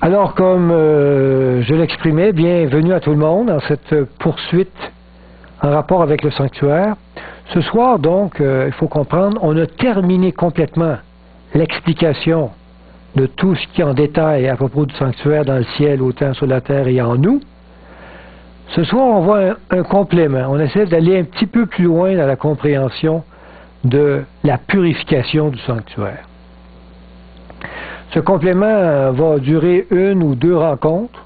Alors, comme je l'exprimais, bienvenue à tout le monde dans cette poursuite en rapport avec le sanctuaire. Ce soir, donc, il faut comprendre, on a terminé complètement l'explication de tout ce qui est en détail à propos du sanctuaire dans le ciel, autant sur la terre et en nous. Ce soir, on voit un complément. On essaie d'aller un petit peu plus loin dans la compréhension de la purification du sanctuaire. Ce complément va durer une ou deux rencontres,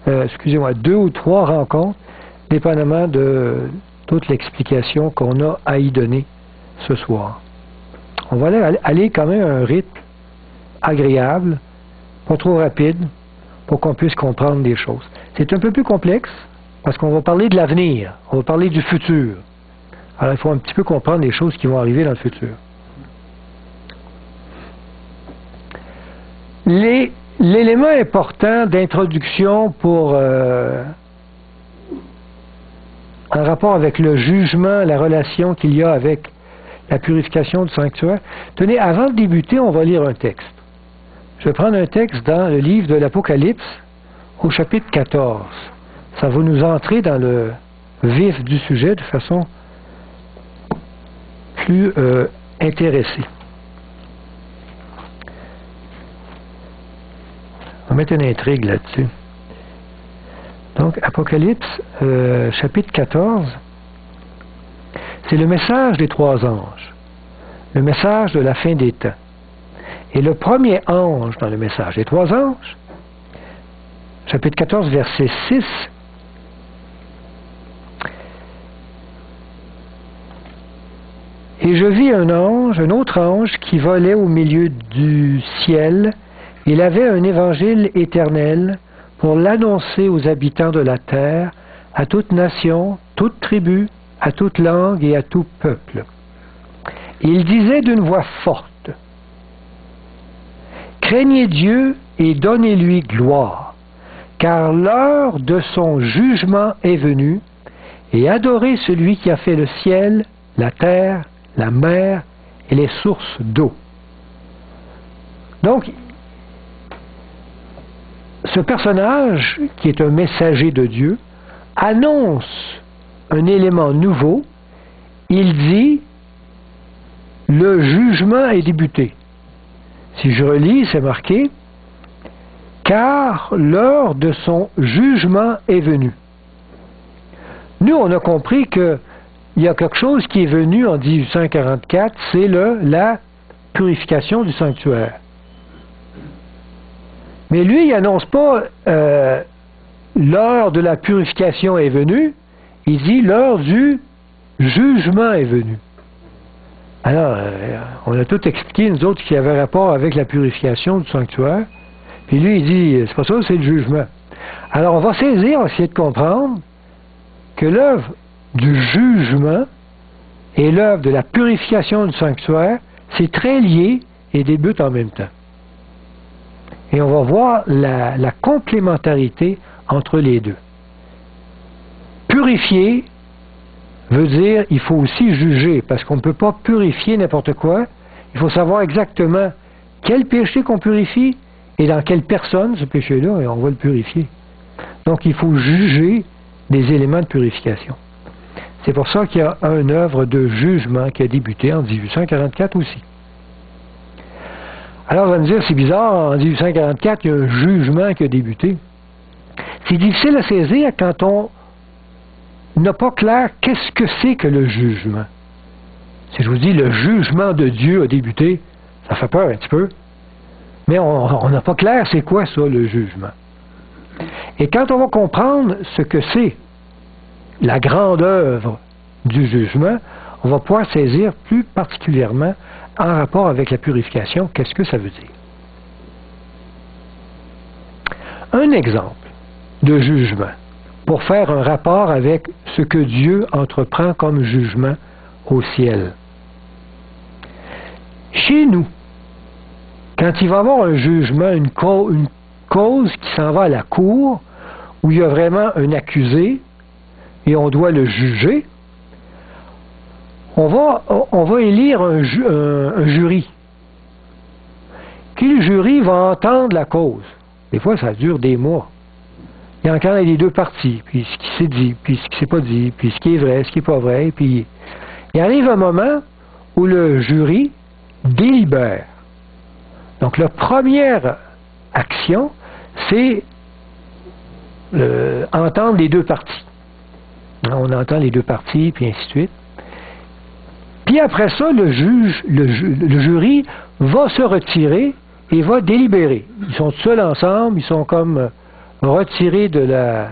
deux ou trois rencontres, dépendamment de toute l'explication qu'on a à y donner ce soir. On va aller quand même à un rythme agréable, pas trop rapide, pour qu'on puisse comprendre des choses. C'est un peu plus complexe, parce qu'on va parler de l'avenir, on va parler du futur. Alors il faut un petit peu comprendre les choses qui vont arriver dans le futur. L'élément important d'introduction pour en rapport avec le jugement, la relation qu'il y a avec la purification du sanctuaire. Tenez, avant de débuter, on va lire un texte. Je vais prendre un texte dans le livre de l'Apocalypse, au chapitre 14. Ça va nous entrer dans le vif du sujet de façon plus intéressée. On va mettre une intrigue là-dessus. Donc, Apocalypse, chapitre 14, c'est le message des trois anges, le message de la fin des temps. Et le premier ange dans le message des trois anges, chapitre 14, verset 6, et je vis un autre ange qui volait au milieu du ciel. Il avait un évangile éternel pour l'annoncer aux habitants de la terre, à toute nation, toute tribu, à toute langue et à tout peuple. Il disait d'une voix forte, « Craignez Dieu et donnez-lui gloire, car l'heure de son jugement est venue, et adorez celui qui a fait le ciel, la terre, la mer et les sources d'eau. » Donc, ce personnage, qui est un messager de Dieu, annonce un élément nouveau. Il dit, le jugement est débuté. Si je relis, c'est marqué, car l'heure de son jugement est venue. Nous, on a compris qu'il y a quelque chose qui est venu en 1844, c'est la purification du sanctuaire. Mais lui, il n'annonce pas l'heure de la purification est venue, il dit l'heure du jugement est venue. Alors, on a tout expliqué, nous autres, qui avait rapport avec la purification du sanctuaire, puis lui, il dit, c'est pas ça, c'est le jugement. Alors, on va saisir, on va essayer de comprendre que l'œuvre du jugement et l'œuvre de la purification du sanctuaire, c'est très lié et débute en même temps. Et on va voir la complémentarité entre les deux. Purifier veut dire il faut aussi juger, parce qu'on ne peut pas purifier n'importe quoi. Il faut savoir exactement quel péché qu'on purifie et dans quelle personne ce péché-là, et on va le purifier. Donc il faut juger des éléments de purification. C'est pour ça qu'il y a une œuvre de jugement qui a débuté en 1844 aussi. Alors, on va me dire, c'est bizarre, en 1844, il y a un jugement qui a débuté. C'est difficile à saisir quand on n'a pas clair qu'est-ce que c'est que le jugement. Si je vous dis, le jugement de Dieu a débuté, ça fait peur un petit peu. Mais on n'a pas clair c'est quoi ça, le jugement. Et quand on va comprendre ce que c'est la grande œuvre du jugement, on va pouvoir saisir plus particulièrement en rapport avec la purification, qu'est-ce que ça veut dire? Un exemple de jugement, pour faire un rapport avec ce que Dieu entreprend comme jugement au ciel. Chez nous, quand il va y avoir un jugement, une cause qui s'en va à la cour, où il y a vraiment un accusé, et on doit le juger, on va élire un jury. Puis le jury va entendre la cause. Des fois, ça dure des mois. Il y a encore les deux parties, puis ce qui s'est dit, puis ce qui s'est pas dit, puis ce qui est vrai, ce qui n'est pas vrai, puis il arrive un moment où le jury délibère. Donc, la première action, c'est entendre les deux parties. On entend les deux parties, puis ainsi de suite. Puis après ça, le jury va se retirer et va délibérer. Ils sont seuls ensemble, ils sont comme retirés de la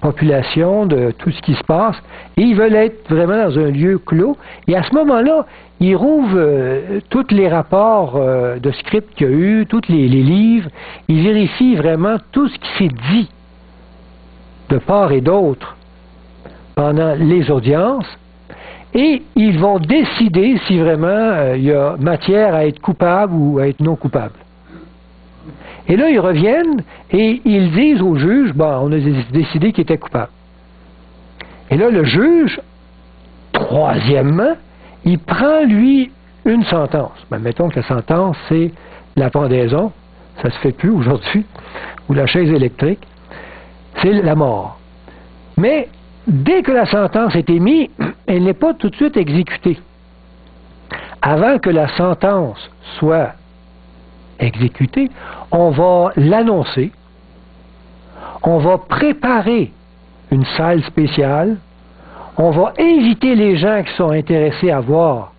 population, de tout ce qui se passe, et ils veulent être vraiment dans un lieu clos. Et à ce moment-là, ils rouvrent tous les rapports de script qu'il y a eu, tous les livres, ils vérifient vraiment tout ce qui s'est dit de part et d'autre pendant les audiences, et ils vont décider si vraiment il y a matière à être coupable ou à être non coupable. Et là, ils reviennent et ils disent au juge, bon, on a décidé qu'il était coupable. Et là, le juge, troisièmement, il prend, lui, une sentence. Ben, mettons que la sentence, c'est la pendaison, ça se fait plus aujourd'hui, ou la chaise électrique, c'est la mort. Mais, dès que la sentence est émise, elle n'est pas tout de suite exécutée. Avant que la sentence soit exécutée, on va l'annoncer, on va préparer une salle spéciale, on va inviter les gens qui sont intéressés à voir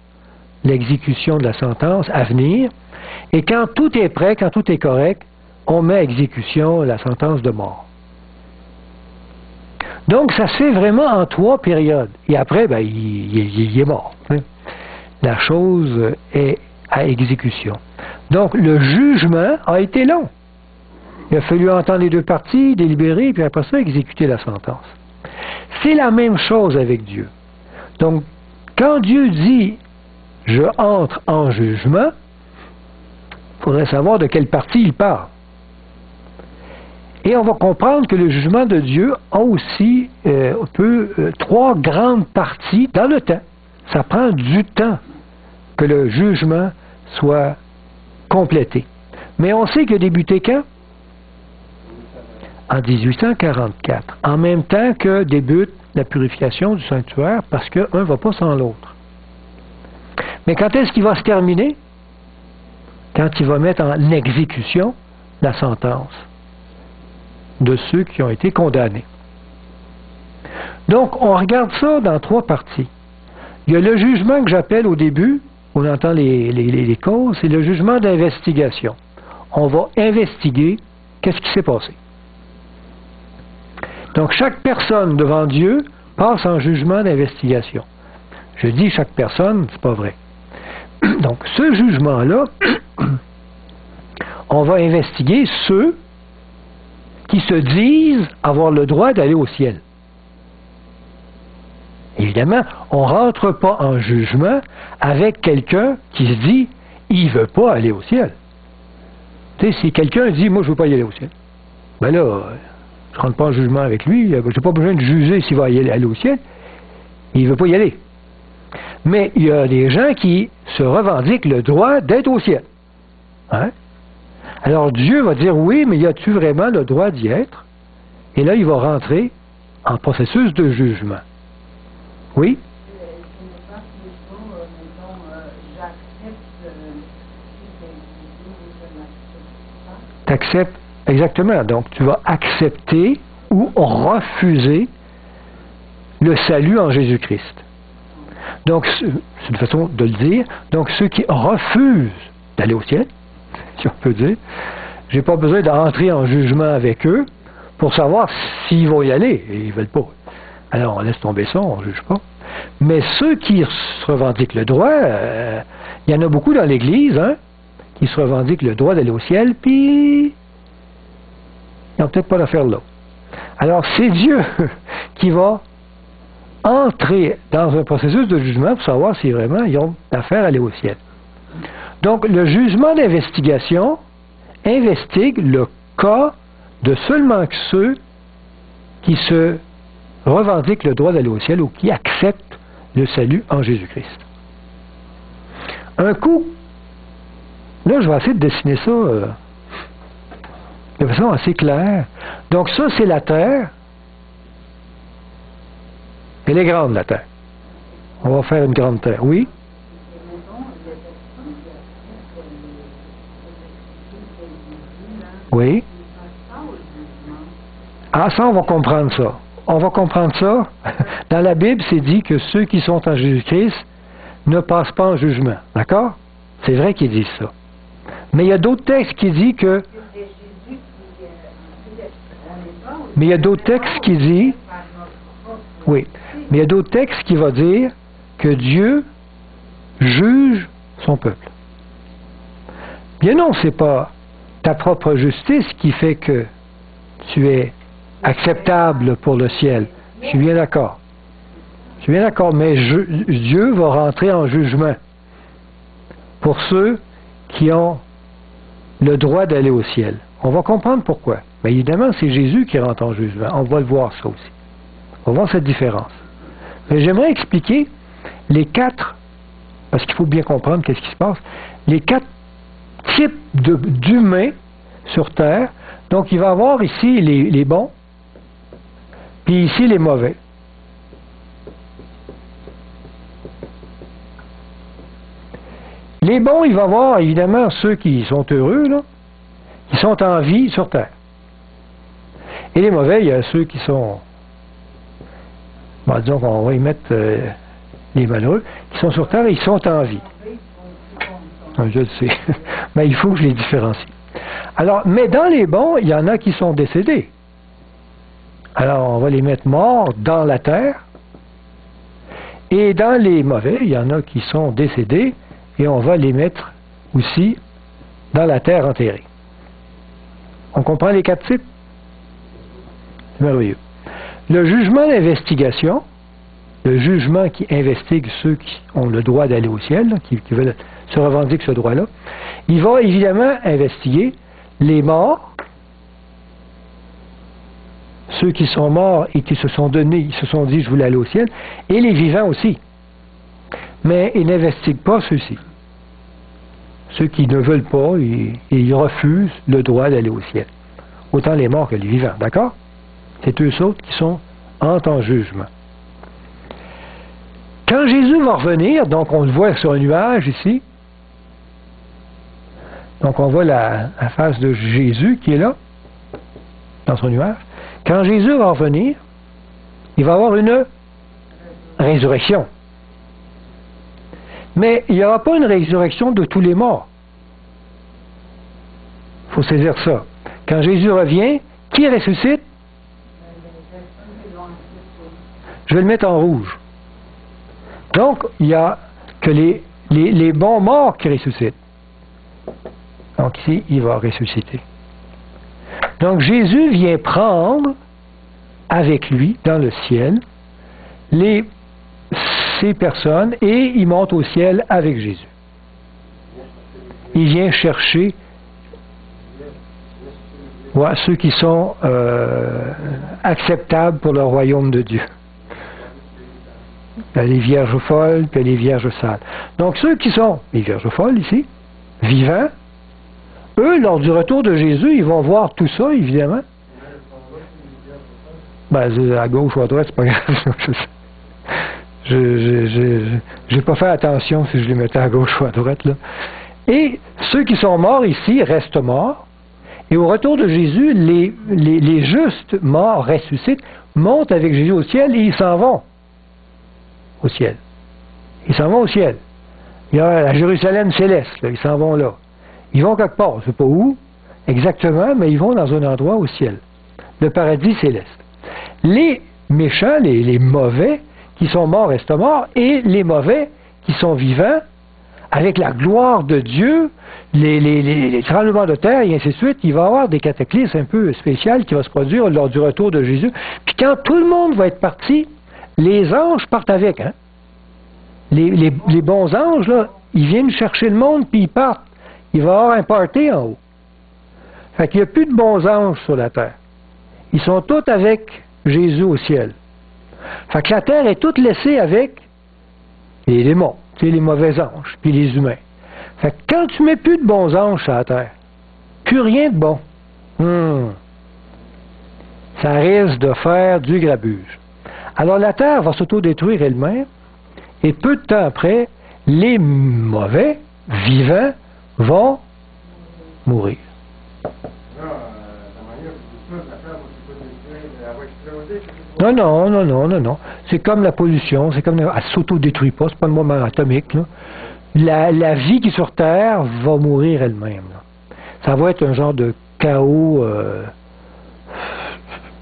l'exécution de la sentence à venir, et quand tout est prêt, quand tout est correct, on met à exécution la sentence de mort. Donc, ça se fait vraiment en 3 périodes. Et après, ben, il est mort. Hein. La chose est à exécution. Donc, le jugement a été long. Il a fallu entendre les deux parties, délibérer, puis après ça, exécuter la sentence. C'est la même chose avec Dieu. Donc, quand Dieu dit « je entre en jugement », il faudrait savoir de quelle partie il parle. Et on va comprendre que le jugement de Dieu a aussi 3 grandes parties dans le temps. Ça prend du temps que le jugement soit complété. Mais on sait qu'il a débuté quand? En 1844. En même temps que débute la purification du sanctuaire, parce qu'un ne va pas sans l'autre. Mais quand est-ce qu'il va se terminer? Quand il va mettre en exécution la sentence de ceux qui ont été condamnés. Donc, on regarde ça dans 3 parties. Il y a le jugement que j'appelle au début, on entend les causes, c'est le jugement d'investigation. On va investiguer qu'est-ce qui s'est passé. Donc, chaque personne devant Dieu passe en jugement d'investigation. Je dis chaque personne, c'est pas vrai. Donc, ce jugement-là, on va investiguer ceux qui se disent avoir le droit d'aller au ciel. Évidemment, on ne rentre pas en jugement avec quelqu'un qui se dit il ne veut pas aller au ciel. Tu sais, si quelqu'un dit moi je ne veux pas y aller au ciel, ben là, je ne rentre pas en jugement avec lui, je n'ai pas besoin de juger s'il va aller au ciel, il ne veut pas y aller. Mais il y a des gens qui se revendiquent le droit d'être au ciel. Hein? Alors Dieu va dire oui, mais y a-tu vraiment le droit d'y être? Et là, il va rentrer en processus de jugement. Oui? Tu acceptes, exactement. Donc, tu vas accepter ou refuser le salut en Jésus-Christ. Donc, c'est une façon de le dire. Donc, ceux qui refusent d'aller au ciel, si on peut dire, j'ai pas besoin d'entrer en jugement avec eux pour savoir s'ils vont y aller. Et ils ne veulent pas. Alors, on laisse tomber ça, on ne juge pas. Mais ceux qui se revendiquent le droit, il y en a beaucoup dans l'Église, hein, qui se revendiquent le droit d'aller au ciel, puis ils n'ont peut-être pas l'affaire là. Alors, c'est Dieu qui va entrer dans un processus de jugement pour savoir si vraiment ils ont l'affaire à aller au ciel. Donc, le jugement d'investigation investigue le cas de seulement ceux qui se revendiquent le droit d'aller au ciel ou qui acceptent le salut en Jésus-Christ. Un coup, là, je vais essayer de dessiner ça de façon assez claire. Donc ça, c'est la terre. Elle est grande, la terre. On va faire une grande terre. Oui? Oui? Ah, ça, on va comprendre ça. On va comprendre ça. Dans la Bible, c'est dit que ceux qui sont en Jésus-Christ ne passent pas en jugement. D'accord? C'est vrai qu'ils disent ça. Mais il y a d'autres textes qui disent que... Mais il y a d'autres textes qui disent... Oui. Mais il y a d'autres textes qui vont dire que Dieu juge son peuple. Bien non, c'est pas ta propre justice qui fait que tu es acceptable pour le ciel. Je suis bien d'accord. Je suis bien d'accord, mais Dieu va rentrer en jugement pour ceux qui ont le droit d'aller au ciel. On va comprendre pourquoi. Mais évidemment, c'est Jésus qui rentre en jugement. On va le voir ça aussi. On va voir cette différence. Mais j'aimerais expliquer les 4, parce qu'il faut bien comprendre qu'est-ce qui se passe, les 4 types d'humains sur Terre. Donc, il va y avoir ici les bons, puis ici les mauvais. Les bons, il va y avoir évidemment ceux qui sont heureux, là, qui sont en vie sur Terre. Et les mauvais, il y a ceux qui sont, bon, disons qu'on va y mettre les malheureux, qui sont sur Terre et ils sont en vie. Je le sais, mais il faut que je les différencie. Alors, mais dans les bons, il y en a qui sont décédés. Alors, on va les mettre morts dans la terre. Et dans les mauvais, il y en a qui sont décédés et on va les mettre aussi dans la terre enterrée. On comprend les 4 types? C'est merveilleux. Le jugement d'investigation, le jugement qui investigue ceux qui ont le droit d'aller au ciel, là, qui veulent se revendiquer ce droit-là, il va évidemment investiguer les morts, ceux qui sont morts et qui se sont donnés, ils se sont dit je voulais aller au ciel, et les vivants aussi. Mais il n'investigue pas ceux-ci. Ceux qui ne veulent pas, ils refusent le droit d'aller au ciel. Autant les morts que les vivants, d'accord? C'est eux autres qui sont en jugement. Quand Jésus va revenir, donc on le voit sur un nuage ici, donc on voit la face de Jésus qui est là, dans son nuage. Quand Jésus va revenir, il va avoir une résurrection. Mais il n'y aura pas une résurrection de tous les morts. Il faut saisir ça. Quand Jésus revient, qui ressuscite? Je vais le mettre en rouge. Donc, il n'y a que les bons morts qui ressuscitent. Donc ici, il va ressusciter. Donc Jésus vient prendre avec lui, dans le ciel, ces personnes et il monte au ciel avec Jésus. Il vient chercher ceux qui sont acceptables pour le royaume de Dieu. Les vierges folles, puis les vierges sales. Donc ceux qui sont, les vierges folles ici, vivants, eux, lors du retour de Jésus, ils vont voir tout ça, évidemment. Ben, à gauche ou à droite, c'est pas grave. J'ai pas fait attention si je les mettais à gauche ou à droite, là. Et ceux qui sont morts ici restent morts. Et au retour de Jésus, les justes morts ressuscitent, montent avec Jésus au ciel et ils s'en vont au ciel. Ils s'en vont au ciel. Il y a la Jérusalem céleste, là, ils s'en vont là. Ils vont quelque part, je ne sais pas où exactement, mais ils vont dans un endroit au ciel. Le paradis céleste. Les méchants, les mauvais, qui sont morts restent morts, et les mauvais qui sont vivants, avec la gloire de Dieu, les tremblements de terre, et ainsi de suite, il va y avoir des cataclysmes un peu spéciaux qui vont se produire lors du retour de Jésus. Puis quand tout le monde va être parti, les anges partent avec. Hein? Les bons anges, là, ils viennent chercher le monde, puis ils partent. Il va y avoir un party en haut. Fait qu'il n'y a plus de bons anges sur la terre. Ils sont tous avec Jésus au ciel. Fait que la terre est toute laissée avec les démons, les mauvais anges, puis les humains. Fait que quand tu mets plus de bons anges sur la terre, plus rien de bon, Ça risque de faire du grabuge. Alors la terre va s'autodétruire elle-même, et peu de temps après, les mauvais, vivants, vont mourir. Non, non, non, non, non, non. C'est comme la pollution, c'est comme elle ne s'autodétruit pas, c'est pas le moment atomique. Là. La vie qui est sur Terre va mourir elle-même. Ça va être un genre de chaos,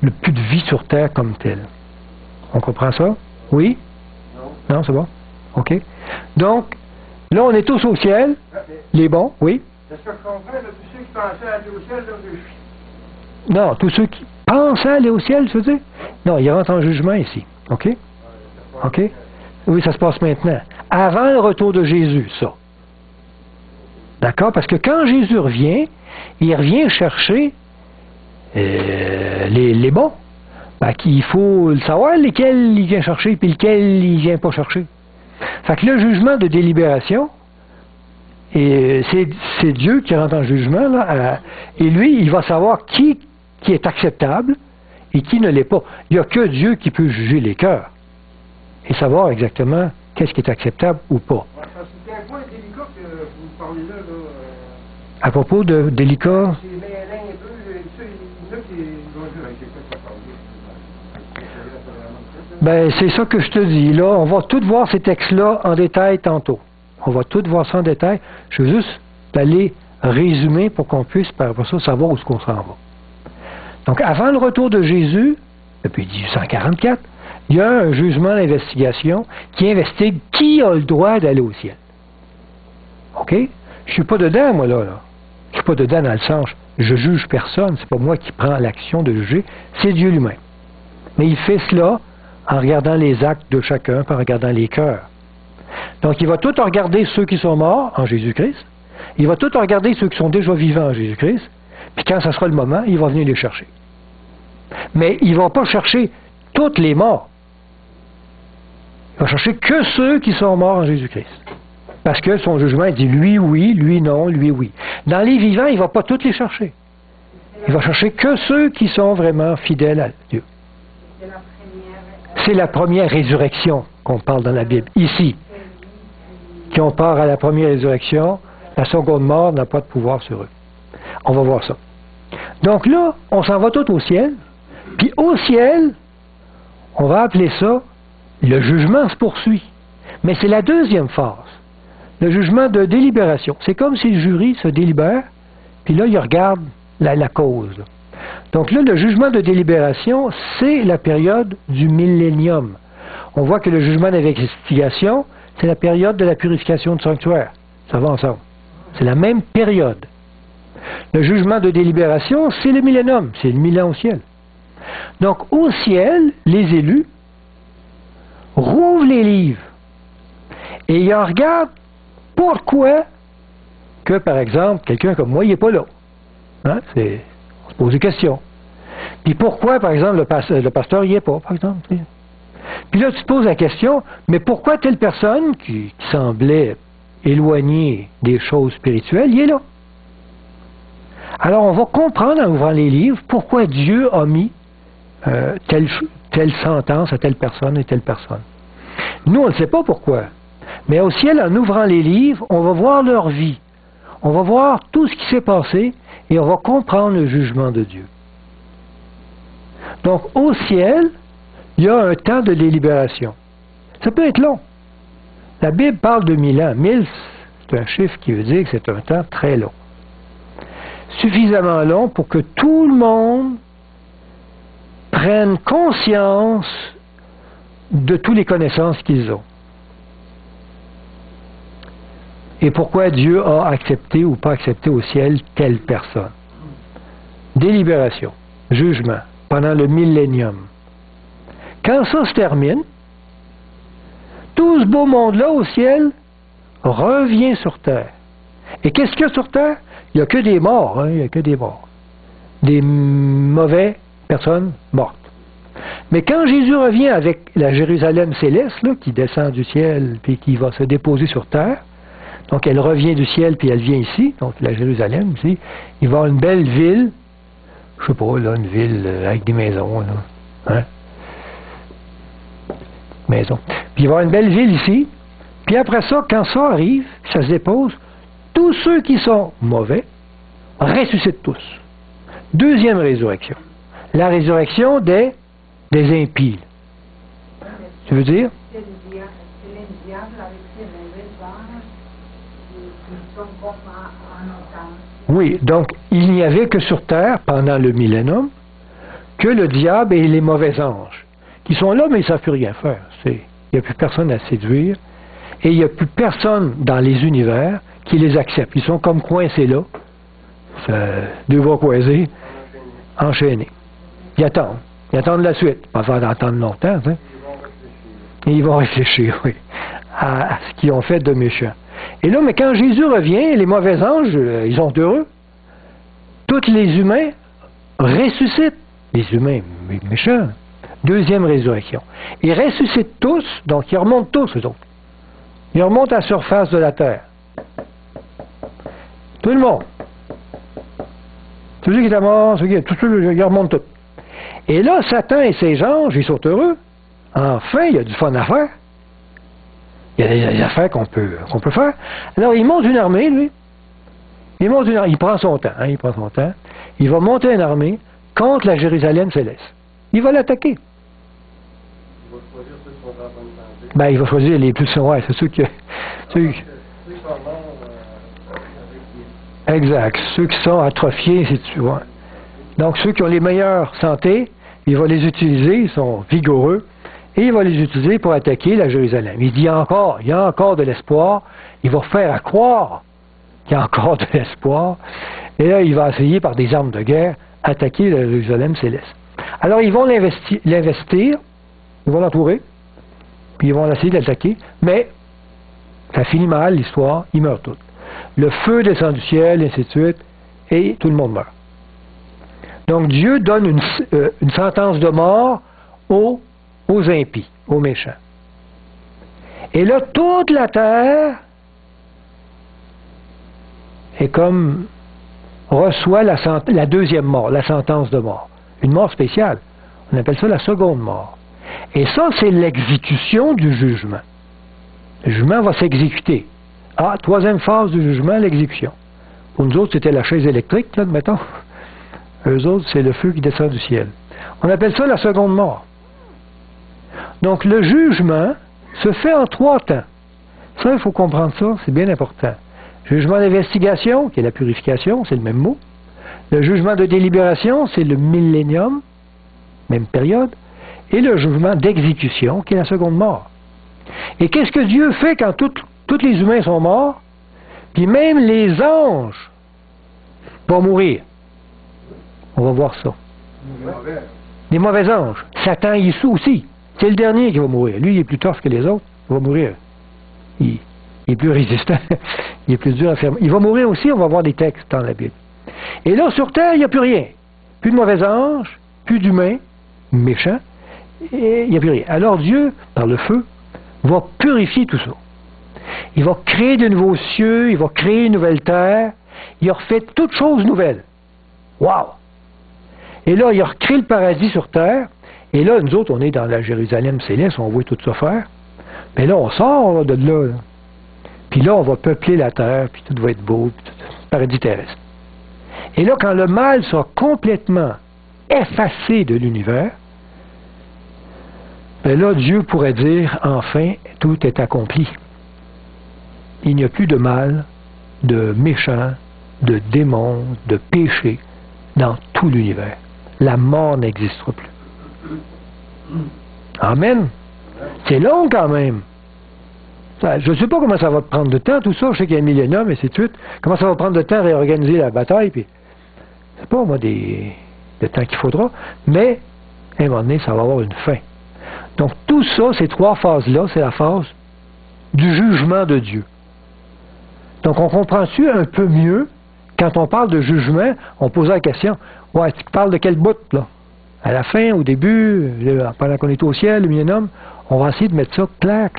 le plus de vie sur Terre comme tel. On comprend ça? Oui? Non. Non, c'est bon? OK. Donc, là, on est tous au ciel. Les bons, oui? Est-ce que je comprends, là, tous ceux qui pensaient aller au ciel, là, non, tous ceux qui pensaient aller au ciel, tu veux dire? Non, ils rentrent en jugement ici. OK? OK? Oui, ça se passe maintenant. Avant le retour de Jésus, ça. D'accord? Parce que quand Jésus revient, il revient chercher les bons. Ben, il faut le savoir lesquels il vient chercher puis lesquels il vient pas chercher. Fait que le jugement de délibération, et c'est Dieu qui rentre en jugement, là, et lui, il va savoir qui est acceptable et qui ne l'est pas. Il n'y a que Dieu qui peut juger les cœurs et savoir exactement qu'est-ce qui est acceptable ou pas. C'est un point délicat que vous parlez là. À propos de délicat... C'est mêlant un peu. Il y en a qui vont dire avec quoi ça parle. Ben, c'est ça que je te dis. Là, on va tout voir ces textes-là en détail tantôt. On va tout voir ça en détail. Je veux juste aller résumer pour qu'on puisse, par ça, savoir où est-ce qu'on s'en va. Donc, avant le retour de Jésus, depuis 1844, il y a un jugement d'investigation qui investigue qui a le droit d'aller au ciel. OK? Je suis pas dedans, moi, là. Je suis pas dedans dans le sens, je juge personne, c'est pas moi qui prends l'action de juger, c'est Dieu lui-même. Mais il fait cela en regardant les actes de chacun, en regardant les cœurs. Donc, il va tout regarder ceux qui sont morts en Jésus-Christ, il va tout regarder ceux qui sont déjà vivants en Jésus-Christ, puis quand ça sera le moment, il va venir les chercher. Mais il ne va pas chercher toutes les morts. Il va chercher que ceux qui sont morts en Jésus-Christ. Parce que son jugement dit lui oui, lui non, lui oui. Dans les vivants, il ne va pas tous les chercher. Il va chercher que ceux qui sont vraiment fidèles à Dieu. C'est la première résurrection qu'on parle dans la Bible. Ici, qui on part à la première résurrection, la seconde mort n'a pas de pouvoir sur eux. On va voir ça. Donc là, on s'en va tout au ciel. Puis au ciel, on va appeler ça, le jugement se poursuit. Mais c'est la deuxième phase. Le jugement de délibération. C'est comme si le jury se délibère, puis là, il regarde la cause. Donc là, le jugement de délibération, c'est la période du millénium. On voit que le jugement d'investigation, c'est la période de la purification du sanctuaire. Ça va ensemble. C'est la même période. Le jugement de délibération, c'est le millénium, c'est le 1000 ans au ciel. Donc, au ciel, les élus rouvrent les livres et ils regardent pourquoi que, par exemple, quelqu'un comme moi, il n'est pas là. Hein? On se pose des questions. Puis pourquoi, par exemple, le pasteur n'y est pas, par exemple. Puis là, tu te poses la question, mais pourquoi telle personne qui semblait éloignée des choses spirituelles, il est là? Alors, on va comprendre en ouvrant les livres pourquoi Dieu a mis telle sentence à telle personne et telle personne. Nous, on ne sait pas pourquoi. Mais au ciel, en ouvrant les livres, on va voir leur vie. On va voir tout ce qui s'est passé et on va comprendre le jugement de Dieu. Donc, au ciel, il y a un temps de délibération. Ça peut être long. La Bible parle de 1000 ans. 1000, c'est un chiffre qui veut dire que c'est un temps très long. Suffisamment long pour que tout le monde prenne conscience de toutes les connaissances qu'ils ont. Et pourquoi Dieu a accepté ou pas accepté au ciel telle personne. Délibération, jugement, pendant le millénium. Quand ça se termine, tout ce beau monde-là au ciel revient sur terre. Et qu'est-ce qu'il y a sur terre? Il n'y a que des morts, hein? Il n'y a que des morts. Des mauvaises personnes mortes. Mais quand Jésus revient avec la Jérusalem céleste, là, qui descend du ciel puis qui va se déposer sur terre, donc elle revient du ciel puis elle vient ici, donc la Jérusalem ici, il va y avoir une belle ville je sais pas, là, une ville avec des maisons, là. Hein? Maison. Puis il va y avoir une belle ville ici. Puis après ça, quand ça arrive, ça se dépose, tous ceux qui sont mauvais ressuscitent tous. Deuxième résurrection. La résurrection des impies. Tu veux dire? C'est le diable avec ses mauvais anges qui sont comme en otage. Oui, donc il n'y avait que sur terre, pendant le millénium, que le diable et les mauvais anges, qui sont là, mais ils ne savent plus rien faire. Il n'y a plus personne à séduire, et il n'y a plus personne dans les univers qui les accepte. Ils sont comme coincés là, deux bras croisés, enchaînés. Ils attendent la suite. Pas faire d'attendre longtemps, hein? Et ils vont réfléchir, oui, à ce qu'ils ont fait de méchant. Et là, mais quand Jésus revient, les mauvais anges, ils sont heureux. Tous les humains ressuscitent. Les humains méchants. Deuxième résurrection. Ils ressuscitent tous, donc ils remontent tous, eux autres. Ils remontent à la surface de la terre. Tout le monde. Tous ceux qui étaient morts, tous ceux, ils remontent tous. Et là, Satan et ses anges, ils sont heureux. Enfin, il y a du fun à faire. Il y a des affaires qu'on peut faire. Alors, il monte une armée, lui. Il prend son temps. Hein, il prend son temps. Il va monter une armée contre la Jérusalem céleste. Il va l'attaquer. Il va choisir ceux qui sont dans la bonne santé. Ben, il va choisir les plus... Ouais, c'est ceux qui... Ceux qui sont morts avec Exact. Ceux qui sont atrophiés, si tu vois. Donc, ceux qui ont les meilleures santé, il va les utiliser, ils sont vigoureux, et il va les utiliser pour attaquer la Jérusalem. Il dit il y a encore de l'espoir. Il va faire à croire qu'il y a encore de l'espoir. Et là, il va essayer par des armes de guerre attaquer la Jérusalem céleste. Alors, ils vont l'investir, ils vont l'entourer, puis ils vont essayer d'attaquer, mais ça finit mal, l'histoire, ils meurent tous. Le feu descend du ciel, et ainsi de suite, et tout le monde meurt. Donc, Dieu donne une sentence de mort aux impies, aux méchants. Et là, toute la terre est comme reçoit la deuxième mort, la sentence de mort. Une mort spéciale. On appelle ça la seconde mort. Et ça, c'est l'exécution du jugement. Le jugement va s'exécuter. Ah, troisième phase du jugement, l'exécution. Pour nous autres, c'était la chaise électrique, là, admettons. Eux autres, c'est le feu qui descend du ciel. On appelle ça la seconde mort. Donc, le jugement se fait en 3 temps. Ça, il faut comprendre ça, c'est bien important. Jugement d'investigation, qui est la purification, c'est le même mot. Le jugement de délibération, c'est le millénium, même période. Et le jugement d'exécution, qui est la seconde mort. Et qu'est-ce que Dieu fait quand tous les humains sont morts? Puis même les anges vont mourir. On va voir ça. Les mauvais anges. Satan, il est aussi. C'est le dernier qui va mourir. Lui, il est plus tough que les autres. Il va mourir. Il est plus résistant. Il est plus dur à faire. Il va mourir aussi, on va voir des textes dans la Bible. Et là, sur terre, il n'y a plus rien. Plus de mauvais anges, plus d'humains, méchants, et il n'y a plus rien. Alors Dieu, par le feu, va purifier tout ça. Il va créer de nouveaux cieux, il va créer une nouvelle terre, il a refait toutes choses nouvelles. Wow! Et là, il a recréé le paradis sur terre, et là, nous autres, on est dans la Jérusalem céleste, on voit tout ça faire. Mais là, on sort de là. Puis là, on va peupler la terre, puis tout va être beau, puis tout, paradis terrestre. Et là, quand le mal sera complètement effacé de l'univers, ben là, Dieu pourrait dire, enfin, tout est accompli. Il n'y a plus de mal, de méchants, de démons, de péchés dans tout l'univers. La mort n'existera plus. Amen. C'est long quand même. Je ne sais pas comment ça va prendre de temps, tout ça. Je sais qu'il y a un millénium, et ainsi de suite. Comment ça va prendre de temps à réorganiser la bataille, puis c'est pas, moi, le temps qu'il faudra, mais, à un moment donné, ça va avoir une fin. Donc, tout ça, ces 3 phases-là, c'est la phase du jugement de Dieu. Donc, on comprend-tu un peu mieux, quand on parle de jugement, on pose la question, ouais, tu parles de quel bout, là? À la fin, au début, pendant qu'on est au ciel, le millénium, on va essayer de mettre ça clair,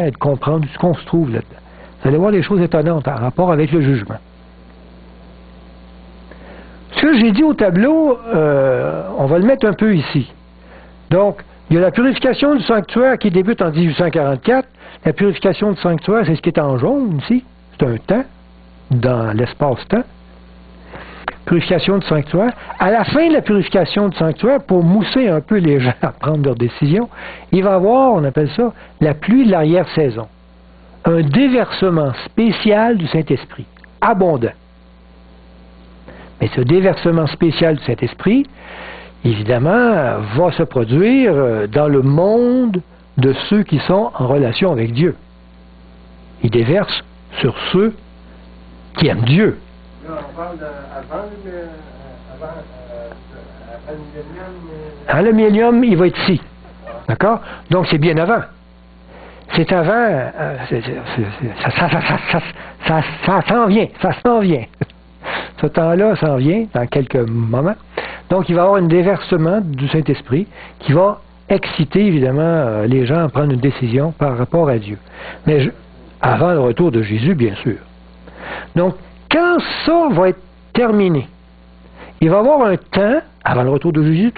et de comprendre ce qu'on se trouve là-dedans. Vous allez voir des choses étonnantes en rapport avec le jugement. Ce que j'ai dit au tableau, on va le mettre un peu ici. Donc, il y a la purification du sanctuaire qui débute en 1844. La purification du sanctuaire, c'est ce qui est en jaune ici. C'est un temps, dans l'espace-temps. Purification du sanctuaire. À la fin de la purification du sanctuaire, pour mousser un peu les gens à prendre leurs décisions, il va y avoir, on appelle ça, la pluie de l'arrière-saison. Un déversement spécial du Saint-Esprit, abondant. Mais ce déversement spécial du Saint-Esprit, évidemment, va se produire dans le monde de ceux qui sont en relation avec Dieu. Il déverse sur ceux qui aiment Dieu. Là, on parle avant le millénium. Le millénium, il va être ici. D'accord? Donc, c'est bien avant. C'est avant. Ça s'en vient. Ça s'en vient. Ce temps-là s'en vient dans quelques moments. Donc, il va y avoir un déversement du Saint-Esprit qui va exciter, évidemment, les gens à prendre une décision par rapport à Dieu. Mais avant le retour de Jésus, bien sûr. Donc, quand ça va être terminé, il va y avoir un temps, avant le retour de Jésus,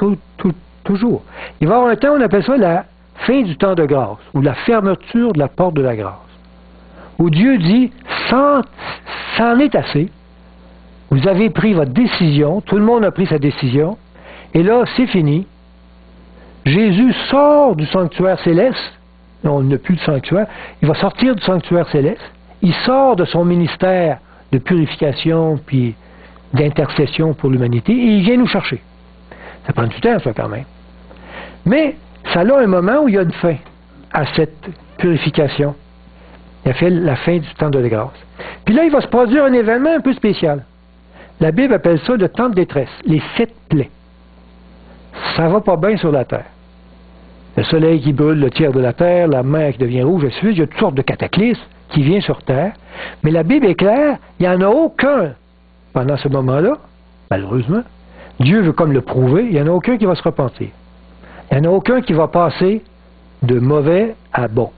toujours, il va y avoir un temps, on appelle ça la fin du temps de grâce, ou la fermeture de la porte de la grâce, où Dieu dit, c'en est assez, vous avez pris votre décision, tout le monde a pris sa décision, et là, c'est fini. Jésus sort du sanctuaire céleste, non, il n'a plus de sanctuaire, il va sortir du sanctuaire céleste, il sort de son ministère de purification puis d'intercession pour l'humanité, et il vient nous chercher. Ça prend du temps, ça, quand même. Mais, ça a un moment où il y a une fin à cette purification. Il a fait la fin du temps de la grâce. Puis là, il va se produire un événement un peu spécial. La Bible appelle ça le temps de détresse, les 7 plaies. Ça va pas bien sur la terre. Le soleil qui brûle le tiers de la terre, la mer qui devient rouge, et ainsi de suite. Il y a toutes sortes de cataclysmes qui viennent sur terre. Mais la Bible est claire, il n'y en a aucun pendant ce moment-là, malheureusement. Dieu veut comme le prouver, il n'y en a aucun qui va se repentir. Il n'y en a aucun qui va passer de mauvais à bon.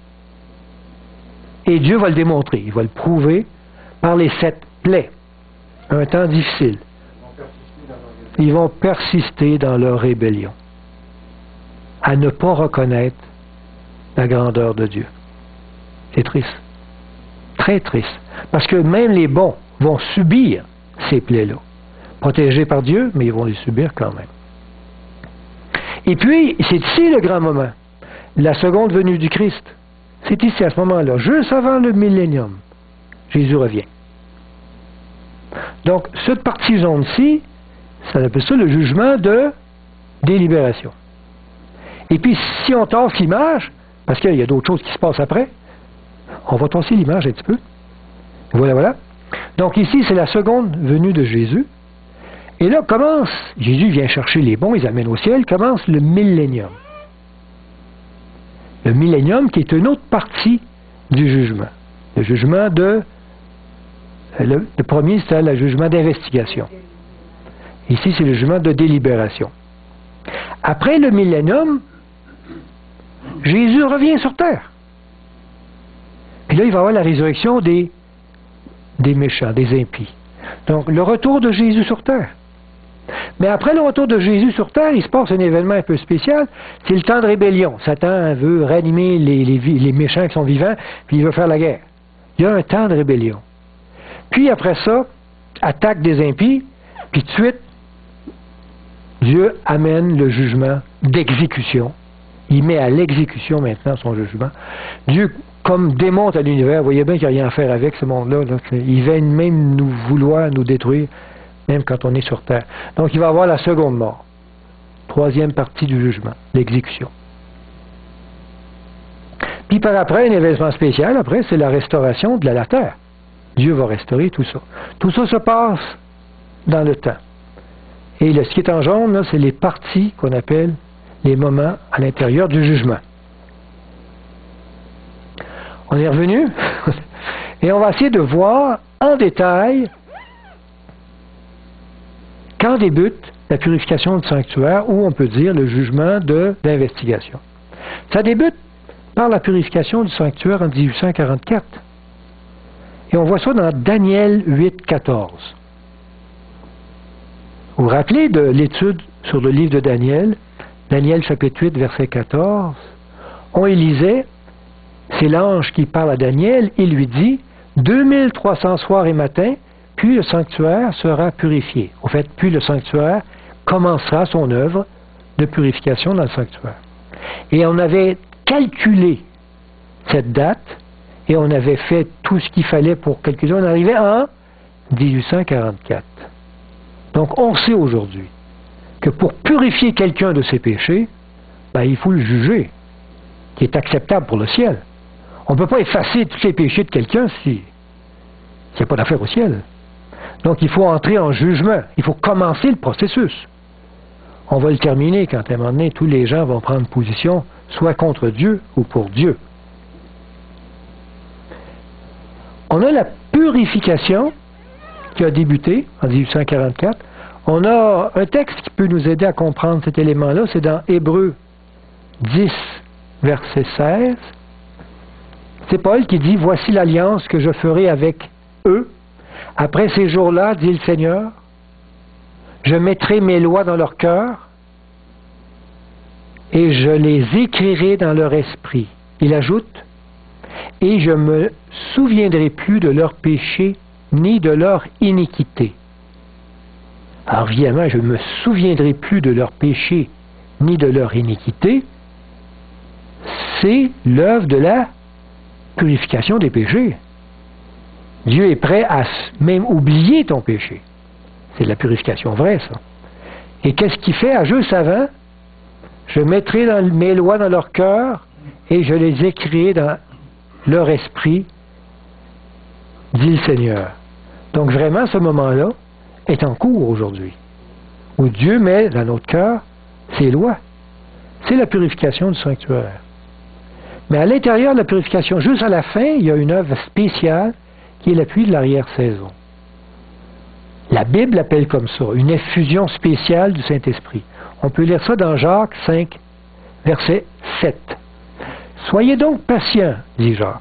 Et Dieu va le démontrer, il va le prouver par les 7 plaies. Un temps difficile. Ils vont persister dans leur rébellion, à ne pas reconnaître la grandeur de Dieu. C'est triste. Très triste. Parce que même les bons vont subir ces plaies-là. Protégés par Dieu, mais ils vont les subir quand même. Et puis, c'est ici le grand moment. La seconde venue du Christ. C'est ici, à ce moment-là, juste avant le millénium. Jésus revient. Donc, cette partie jaune-ci, ça appelle ça le jugement de délibération. Et puis, si on tasse l'image, parce qu'il y a d'autres choses qui se passent après, on va tasser l'image un petit peu. Voilà, voilà. Donc ici, c'est la seconde venue de Jésus. Et là, Jésus vient chercher les bons, ils amène au ciel, commence le millénium. Le millénium qui est une autre partie du jugement. Le jugement le premier, c'est le jugement d'investigation. Ici, c'est le jugement de délibération. Après le millénium, Jésus revient sur terre. Puis là, il va y avoir la résurrection des méchants, des impies. Donc, le retour de Jésus sur terre. Mais après le retour de Jésus sur terre, il se passe un événement un peu spécial. C'est le temps de rébellion. Satan veut ranimer les méchants qui sont vivants, puis il veut faire la guerre. Il y a un temps de rébellion. Puis après ça, attaque des impies, puis tout de suite, Dieu amène le jugement d'exécution. Il met à l'exécution maintenant son jugement. Dieu, comme démontre à l'univers, vous voyez bien qu'il n'y a rien à faire avec ce monde-là. Là. Il vient même nous vouloir nous détruire, même quand on est sur terre. Donc il va y avoir la seconde mort. Troisième partie du jugement, l'exécution. Puis par après, un événement spécial, après, c'est la restauration de la terre. Dieu va restaurer tout ça. Tout ça se passe dans le temps. Et ce qui est en jaune, là, c'est les parties qu'on appelle les moments à l'intérieur du jugement. On est revenu et on va essayer de voir en détail quand débute la purification du sanctuaire, ou on peut dire le jugement d'investigation. Ça débute par la purification du sanctuaire en 1844. Et on voit ça dans Daniel 8, 14. Vous vous rappelez de l'étude sur le livre de Daniel, Daniel chapitre 8, verset 14, on y lisait, c'est l'ange qui parle à Daniel, il lui dit, 2300 soirs et matins, puis le sanctuaire sera purifié. Au fait, puis le sanctuaire commencera son œuvre de purification dans le sanctuaire. Et on avait calculé cette date, et on avait fait tout ce qu'il fallait pour calculer. On arrivait en 1844. Donc on sait aujourd'hui que pour purifier quelqu'un de ses péchés, ben, il faut le juger, qui est acceptable pour le ciel. On ne peut pas effacer tous les péchés de quelqu'un s'il n'y a pas d'affaire au ciel. Donc il faut entrer en jugement, il faut commencer le processus. On va le terminer quand à un moment donné, tous les gens vont prendre position, soit contre Dieu ou pour Dieu. On a la purification qui a débuté en 1844. On a un texte qui peut nous aider à comprendre cet élément-là, c'est dans Hébreux 10, verset 16. C'est Paul qui dit, « Voici l'alliance que je ferai avec eux. Après ces jours-là, dit le Seigneur, je mettrai mes lois dans leur cœur et je les écrirai dans leur esprit. » Il ajoute, « Et je me souviendrai plus de leurs péchés ni de leur iniquité. » Alors évidemment, je ne me souviendrai plus de leurs péchés ni de leur iniquité. C'est l'œuvre de la purification des péchés. Dieu est prêt à même oublier ton péché. C'est de la purification vraie, ça. Et qu'est-ce qu'il fait? Juste avant, je mettrai mes lois dans leur cœur et je les écrirai dans leur esprit, dit le Seigneur. Donc vraiment, ce moment-là est en cours aujourd'hui, où Dieu met dans notre cœur ses lois. C'est la purification du sanctuaire. Mais à l'intérieur de la purification, juste à la fin, il y a une œuvre spéciale qui est l'appui de l'arrière-saison. La Bible l'appelle comme ça, une effusion spéciale du Saint-Esprit. On peut lire ça dans Jacques 5, verset 7. « Soyez donc patients, dit Jacques,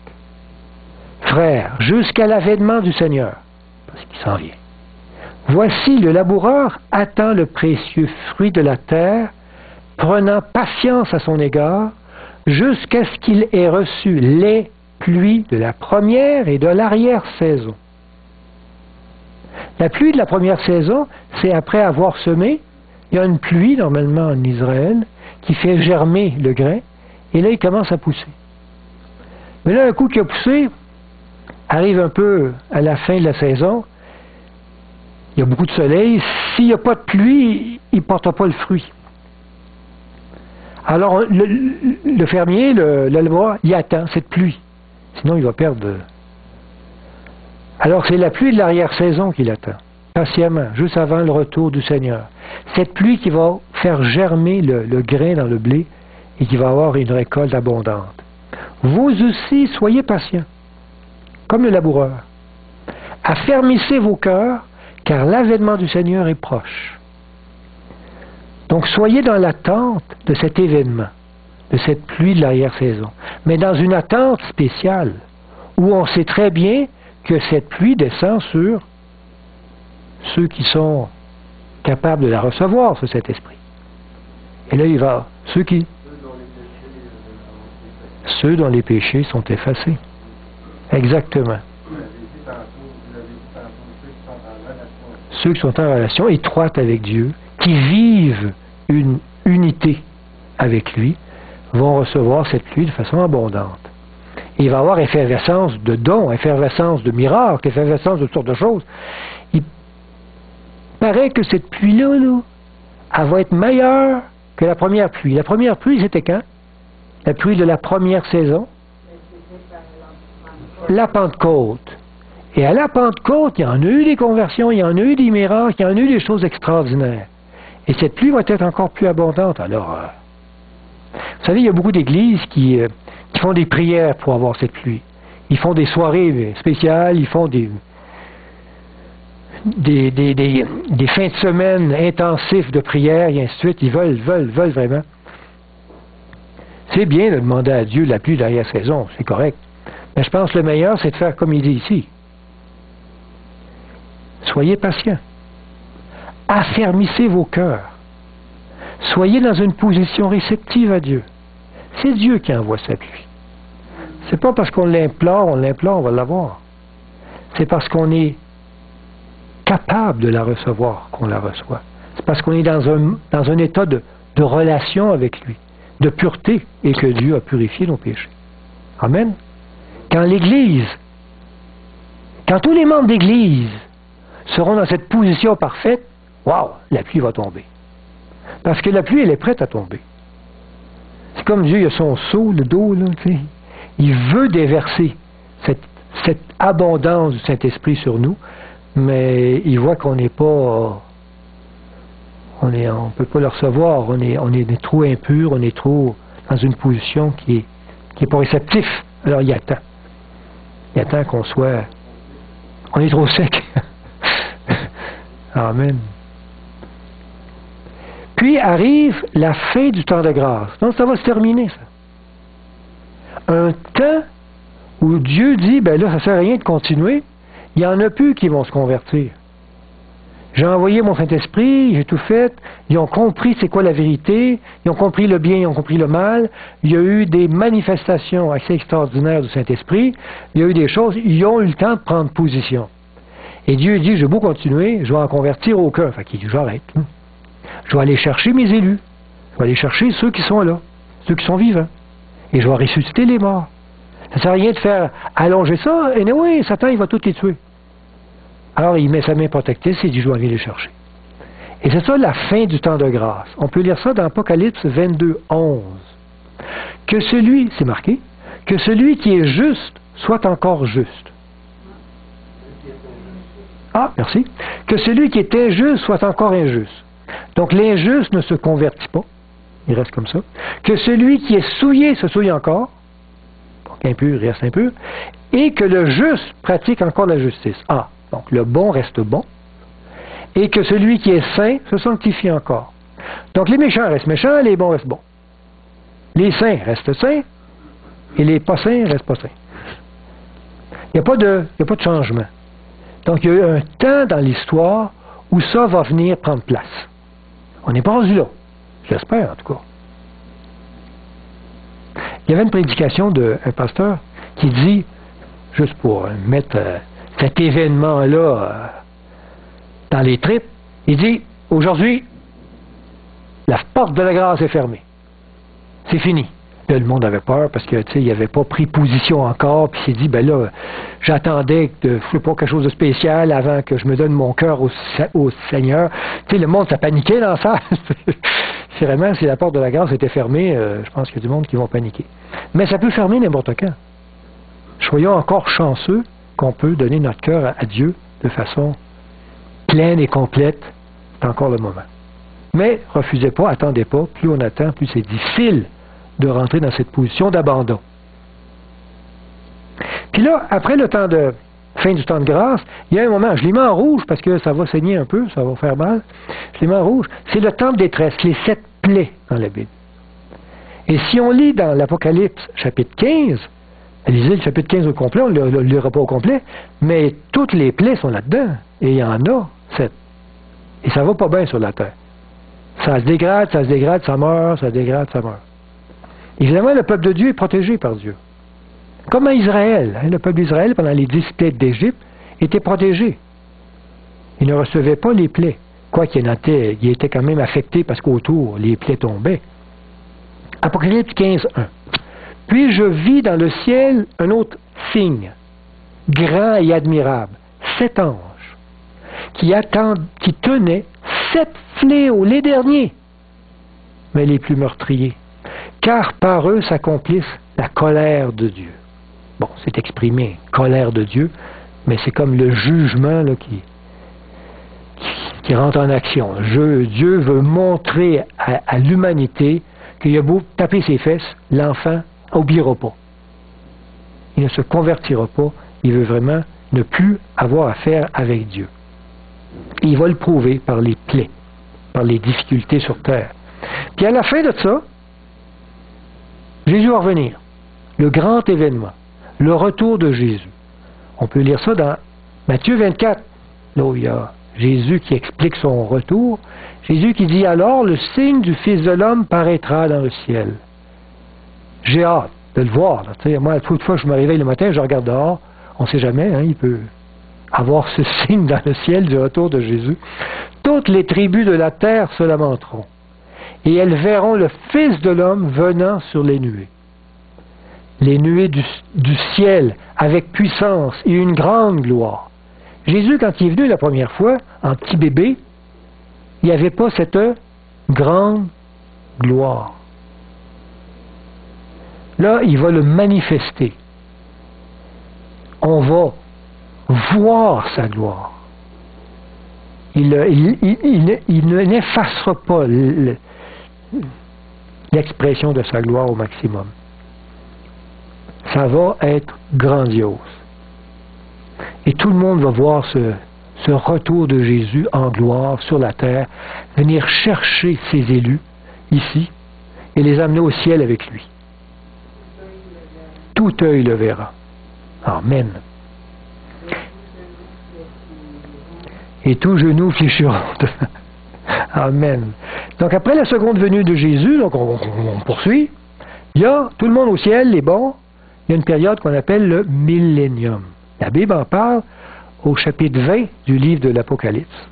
frères, jusqu'à l'avènement du Seigneur, parce qu'il s'en vient. Voici, le laboureur attend le précieux fruit de la terre, prenant patience à son égard, jusqu'à ce qu'il ait reçu les pluies de la première et de l'arrière-saison. » La pluie de la première saison, c'est après avoir semé. Il y a une pluie, normalement en Israël, qui fait germer le grain, et là, il commence à pousser. Mais là, un coup qu'il a poussé, arrive un peu à la fin de la saison, il y a beaucoup de soleil. S'il n'y a pas de pluie, il ne portera pas le fruit. Alors, le fermier, le laboureur, il attend cette pluie. Sinon, il va perdre. Alors, c'est la pluie de l'arrière-saison qu'il attend, patiemment, juste avant le retour du Seigneur. Cette pluie qui va faire germer le grain dans le blé et qui va avoir une récolte abondante. Vous aussi, soyez patients, comme le laboureur. Affermissez vos cœurs, car l'avènement du Seigneur est proche. Donc, soyez dans l'attente de cet événement, de cette pluie de l'arrière-saison, mais dans une attente spéciale, où on sait très bien que cette pluie descend sur ceux qui sont capables de la recevoir, sur cet esprit. Et là, il va, ceux dont les péchés sont effacés. Exactement. Ceux qui sont en relation étroite avec Dieu, qui vivent une unité avec lui, vont recevoir cette pluie de façon abondante. Et il va y avoir effervescence de dons, effervescence de miracles, effervescence de toutes sortes de choses. Il paraît que cette pluie-là, elle va être meilleure que la première pluie. La première pluie, c'était quand? La pluie de la première saison? La Pentecôte. Et à la Pentecôte, il y en a eu des conversions, il y en a eu des miracles, il y en a eu des choses extraordinaires. Et cette pluie va être encore plus abondante. Alors, vous savez, il y a beaucoup d'églises qui font des prières pour avoir cette pluie. Ils font des soirées spéciales, ils font des fins de semaine intensifs de prières, et ainsi de suite. Ils veulent vraiment. C'est bien de demander à Dieu la pluie de l'arrière-saison, c'est correct. Mais je pense que le meilleur, c'est de faire comme il dit ici. Soyez patients. Affermissez vos cœurs. Soyez dans une position réceptive à Dieu. C'est Dieu qui envoie sa pluie. C'est pas parce qu'on l'implore, on va l'avoir. C'est parce qu'on est capable de la recevoir qu'on la reçoit. C'est parce qu'on est dans un état de relation avec lui, de pureté, et que Dieu a purifié nos péchés. Amen. Quand tous les membres d'Église seront dans cette position parfaite, waouh, la pluie va tomber. Parce que la pluie, elle est prête à tomber. C'est comme Dieu, il a son seau, le dos, là, tu sais. Il veut déverser cette abondance du Saint-Esprit sur nous, mais il voit qu'on n'est pas... on ne peut pas le recevoir, on est trop impur, on est trop dans une position qui est pas réceptif. Alors il attend. Il attend qu'on soit... On est trop sec. Amen. Puis arrive la fin du temps de grâce. Donc ça va se terminer, ça. Un temps où Dieu dit, ben là, ça ne sert à rien de continuer. Il n'y en a plus qui vont se convertir. J'ai envoyé mon Saint-Esprit, j'ai tout fait. Ils ont compris c'est quoi la vérité. Ils ont compris le bien, ils ont compris le mal. Il y a eu des manifestations assez extraordinaires du Saint-Esprit. Il y a eu des choses. Ils ont eu le temps de prendre position. Et Dieu dit, je vais beau continuer, je vais en convertir aucun. Fait qu'il dit, j'arrête. Je vais aller chercher mes élus. Je vais aller chercher ceux qui sont là, ceux qui sont vivants. Et je vais ressusciter les morts. Ça ne sert à rien de faire allonger ça. Et oui, Satan, il va tous les tuer. Alors, il met sa main protectrice et il dit, je vais aller les chercher. Et c'est ça la fin du temps de grâce. On peut lire ça dans Apocalypse 22, 11. Que celui, c'est marqué, que celui qui est juste soit encore juste. Ah, merci. Que celui qui est injuste soit encore injuste. Donc, l'injuste ne se convertit pas. Il reste comme ça. Que celui qui est souillé se souille encore. Donc, impur, il reste impur. Et que le juste pratique encore la justice. Ah, donc le bon reste bon. Et que celui qui est saint se sanctifie encore. Donc, les méchants restent méchants, les bons restent bons. Les saints restent saints, et les pas saints restent pas saints. Il n'y a pas de changement. Donc, il y a eu un temps dans l'histoire où ça va venir prendre place. On n'est pas rendu là. J'espère, en tout cas. Il y avait une prédication d'un pasteur qui dit, juste pour mettre cet événement-là dans les tripes, il dit, aujourd'hui, la porte de la grâce est fermée. C'est fini. Là, le monde avait peur parce que, tu sais, il n'avait pas pris position encore, puis il s'est dit, ben là, j'attendais que je ne fais pas quelque chose de spécial avant que je me donne mon cœur au Seigneur. Tu sais, le monde, ça paniquait dans ça. C'est vraiment, si la porte de la grâce était fermée, je pense qu'il y a du monde qui vont paniquer. Mais ça peut fermer n'importe quand. Soyons encore chanceux qu'on peut donner notre cœur à Dieu de façon pleine et complète. C'est encore le moment. Mais refusez pas, attendez pas. Plus on attend, plus c'est difficile de rentrer dans cette position d'abandon. Puis là, après le temps de fin du temps de grâce, il y a un moment, je l'ai mis en rouge parce que ça va saigner un peu, ça va faire mal. Je l'ai mis en rouge. C'est le temps de détresse, les 7 plaies dans la Bible. Et si on lit dans l'Apocalypse, chapitre 15, lisez le chapitre 15 au complet, on ne le lira pas au complet, mais toutes les plaies sont là-dedans. Et il y en a 7. Et ça va pas bien sur la terre. Ça se dégrade, ça meurt, ça se dégrade, ça meurt. Évidemment, le peuple de Dieu est protégé par Dieu. Comme à Israël. Le peuple d'Israël, pendant les 10 plaies d'Égypte, était protégé. Il ne recevait pas les plaies. Quoi qu'il il était quand même affecté parce qu'autour, les plaies tombaient. Apocalypse 15, 1. Puis je vis dans le ciel un autre signe, grand et admirable, 7 anges, qui tenaient 7 fléaux, les derniers, mais les plus meurtriers, car par eux s'accomplisse la colère de Dieu. Bon, c'est exprimé, colère de Dieu, mais c'est comme le jugement là, qui rentre en action. Dieu veut montrer à l'humanité qu'il a beau taper ses fesses, l'enfant n'oubliera pas. Il ne se convertira pas, il veut vraiment ne plus avoir affaire avec Dieu. Et il va le prouver par les plaies, par les difficultés sur terre. Puis à la fin de ça, Jésus va revenir. Le grand événement, le retour de Jésus. On peut lire ça dans Matthieu 24, là où il y a Jésus qui explique son retour. Jésus qui dit alors, le signe du Fils de l'homme paraîtra dans le ciel. J'ai hâte de le voir. Là. Moi, toute fois que je me réveille le matin, je regarde dehors. On ne sait jamais, hein, il peut avoir ce signe dans le ciel du retour de Jésus. Toutes les tribus de la terre se lamenteront. Et elles verront le Fils de l'homme venant sur les nuées. Les nuées du ciel avec puissance et une grande gloire. Jésus, quand il est venu la première fois, en petit bébé, il n'y avait pas cette grande gloire. Là, il va le manifester. On va voir sa gloire. Il n'effacera pas l'expression de sa gloire au maximum. Ça va être grandiose. Et tout le monde va voir ce retour de Jésus en gloire sur la terre, venir chercher ses élus ici et les amener au ciel avec lui. Tout œil le verra. Amen. Et tout genou fléchira. Amen. Donc après la seconde venue de Jésus, donc on poursuit, il y a tout le monde au ciel, les bons, il y a une période qu'on appelle le millénium. La Bible en parle au chapitre 20 du livre de l'Apocalypse.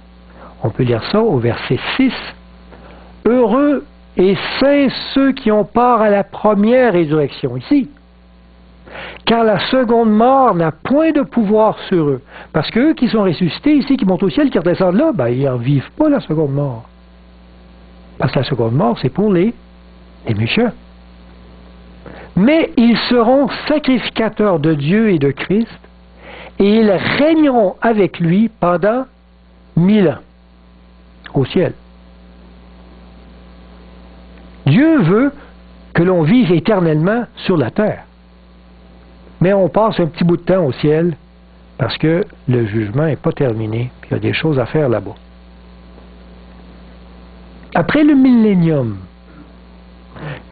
On peut lire ça au verset 6. Heureux et saints ceux qui ont part à la première résurrection, ici. Car la seconde mort n'a point de pouvoir sur eux. Parce qu'eux qui sont ressuscités ici, qui montent au ciel, qui redescendent là, ben, ils n'en vivent pas la seconde mort. Parce que la seconde mort, c'est pour les méchants. Mais ils seront sacrificateurs de Dieu et de Christ, et ils régneront avec lui pendant 1000 ans, au ciel. Dieu veut que l'on vive éternellement sur la terre. Mais on passe un petit bout de temps au ciel, parce que le jugement n'est pas terminé, puis il y a des choses à faire là-bas. Après le millénium,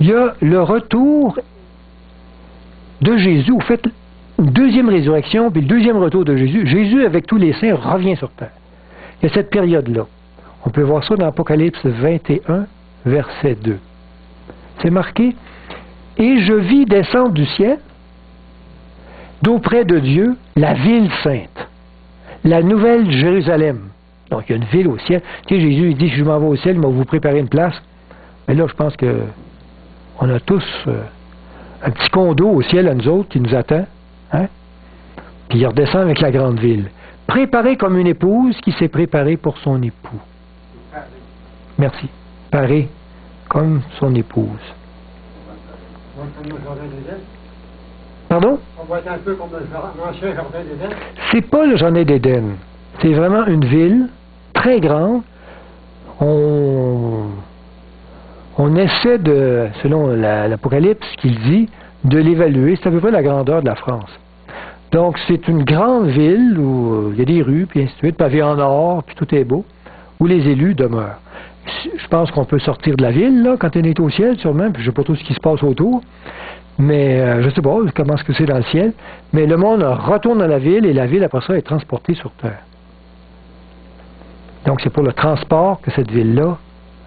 il y a le retour de Jésus, au fait, une deuxième résurrection, puis le deuxième retour de Jésus. Jésus, avec tous les saints, revient sur terre. Il y a cette période-là. On peut voir ça dans Apocalypse 21, verset 2. C'est marqué, « Et je vis descendre du ciel, d'auprès de Dieu, la ville sainte, la nouvelle Jérusalem. » Donc, il y a une ville au ciel. Tu sais, Jésus, il dit, si je m'en vais au ciel, il va vous préparer une place. Mais là, je pense que on a tous un petit condo au ciel à nous autres qui nous attend. Hein? Puis il redescend avec la grande ville. Préparé comme une épouse qui s'est préparée pour son époux. Merci. Paré comme son épouse. Pardon? On va être un peu comme l'ancien jardin d'Éden. C'est pas le jardin d'Éden. C'est vraiment une ville très grande. On essaie de, selon l'Apocalypse qu'il dit, de l'évaluer. C'est à peu près la grandeur de la France. Donc c'est une grande ville où il y a des rues, puis ainsi de suite, pavés en or, puis tout est beau, où les élus demeurent. Je pense qu'on peut sortir de la ville, là, quand on est au ciel, sûrement, puis je ne sais pas tout ce qui se passe autour. Mais je ne sais pas comment est-ce que c'est dans le ciel. Mais le monde retourne dans la ville et la ville, après ça, est transportée sur terre. Donc c'est pour le transport que cette ville-là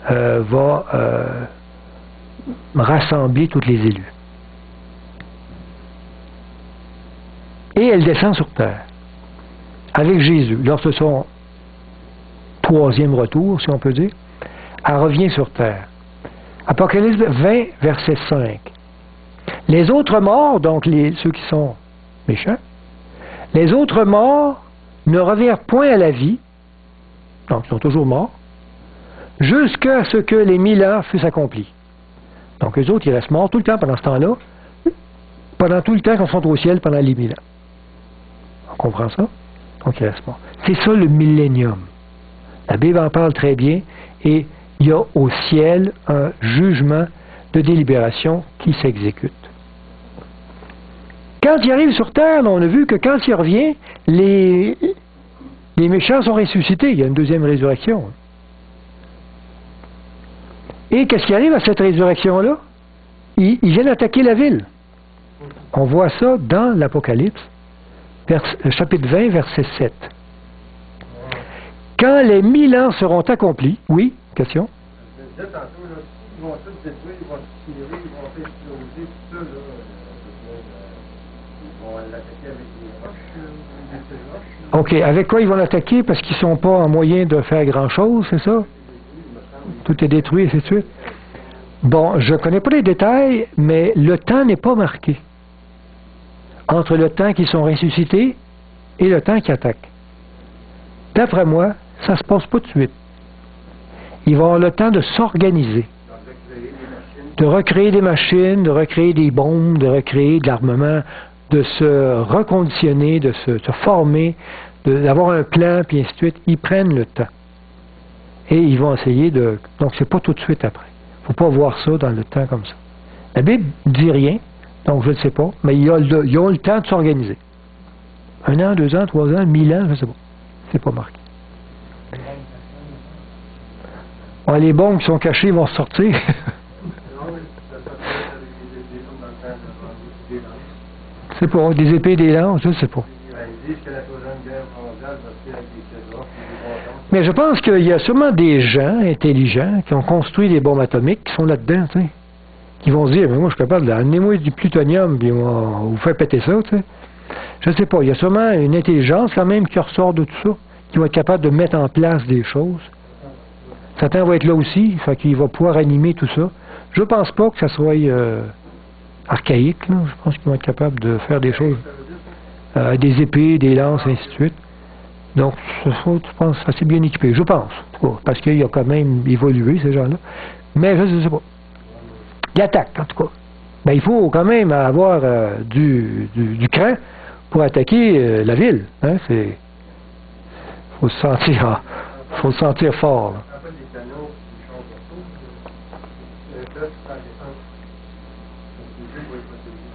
va rassembler tous les élus. Et elle descend sur terre avec Jésus. Lors de son troisième retour, si on peut dire, elle revient sur terre. Apocalypse 20, verset 5. Les autres morts, donc ceux qui sont méchants, les autres morts ne revinrent point à la vie, donc ils sont toujours morts, jusqu'à ce que les 1000 ans fussent accomplis. Donc eux autres, ils restent morts tout le temps pendant ce temps-là, pendant tout le temps qu'on sont au ciel pendant les 1000 ans. On comprend ça? Donc ils restent morts. C'est ça le millénium. La Bible en parle très bien, et il y a au ciel un jugement de délibération qui s'exécute. Quand il arrive sur terre, on a vu que quand il revient, les méchants sont ressuscités. Il y a une deuxième résurrection. Et qu'est-ce qui arrive à cette résurrection-là? Ils viennent attaquer la ville. On voit ça dans l'Apocalypse, chapitre 20, verset 7. quand les 1000 ans seront accomplis, oui, question? Je disais tantôt, là, ils vont tous détruire, ils vont se tirer, ils vont faire exploser, tout ça, là. Ils vont l'attaquer avec des roches, des roches. OK, avec quoi ils vont l'attaquer? Parce qu'ils ne sont pas en moyen de faire grand-chose, c'est ça? Tout est détruit, et ainsi de suite. Bon, je ne connais pas les détails, mais le temps n'est pas marqué. Entre le temps qu'ils sont ressuscités et le temps qu'ils attaquent. D'après moi, ça ne se passe pas de suite. Ils vont avoir le temps de s'organiser, de recréer des machines, de recréer des bombes, de recréer de l'armement, de se reconditionner, de se former, d'avoir un plan, puis ainsi de suite. Ils prennent le temps. Et ils vont essayer de... Donc, c'est pas tout de suite après. Il ne faut pas voir ça dans le temps comme ça. La Bible ne dit rien, donc je ne sais pas, mais ils ont le temps de s'organiser. 1 an, 2 ans, 3 ans, 1000 ans, je ne sais pas. C'est pas marqué. Ouais, les bombes qui sont cachées vont sortir. C'est pas, des épées et des lances, je ne sais pas. Mais je pense qu'il y a sûrement des gens intelligents qui ont construit des bombes atomiques qui sont là-dedans, tu sais. Qui vont se dire, mais moi je suis capable d'amener du plutonium, puis on va vous faire péter ça, tu sais. Je ne sais pas, il y a sûrement une intelligence quand même qui ressort de tout ça, qui va être capable de mettre en place des choses. Satan va être là aussi, fait qu'il va pouvoir animer tout ça. Je ne pense pas que ça soit archaïque, là. Je pense qu'ils vont être capables de faire des choses. Des épées, des lances, ainsi de suite. Donc, je pense, assez bien équipé. Je pense, parce qu'il a quand même évolué, ces gens-là. Mais je ne sais pas. Ils attaquent, en tout cas. Ben, il faut quand même avoir du cran pour attaquer la ville. Hein? Faut se sentir fort. Là.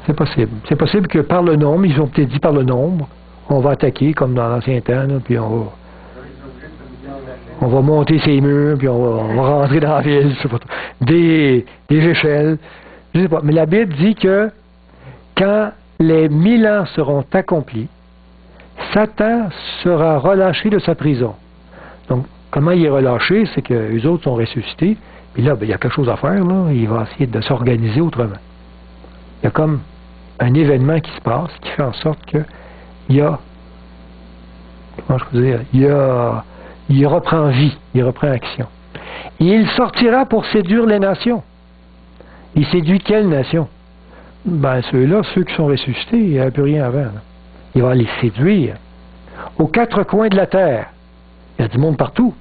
C'est possible. C'est possible que par le nombre, ils ont peut-être dit par le nombre, on va attaquer comme dans l'ancien temps, là, puis on va monter ces murs, puis on va rentrer dans la ville, je sais pas, des échelles, je sais pas. Mais la Bible dit que quand les 1000 ans seront accomplis, Satan sera relâché de sa prison. Donc, comment il est relâché? C'est que les autres sont ressuscités, puis là, ben, il y a quelque chose à faire, là, il va essayer de s'organiser autrement. Il y a comme un événement qui se passe qui fait en sorte que il reprend vie, il reprend action. Et il sortira pour séduire les nations. Il séduit quelle nation? Ben ceux-là, ceux qui sont ressuscités, il n'y avait plus rien avant. Là. Il va les séduire. Aux 4 coins de la terre, il y a du monde partout.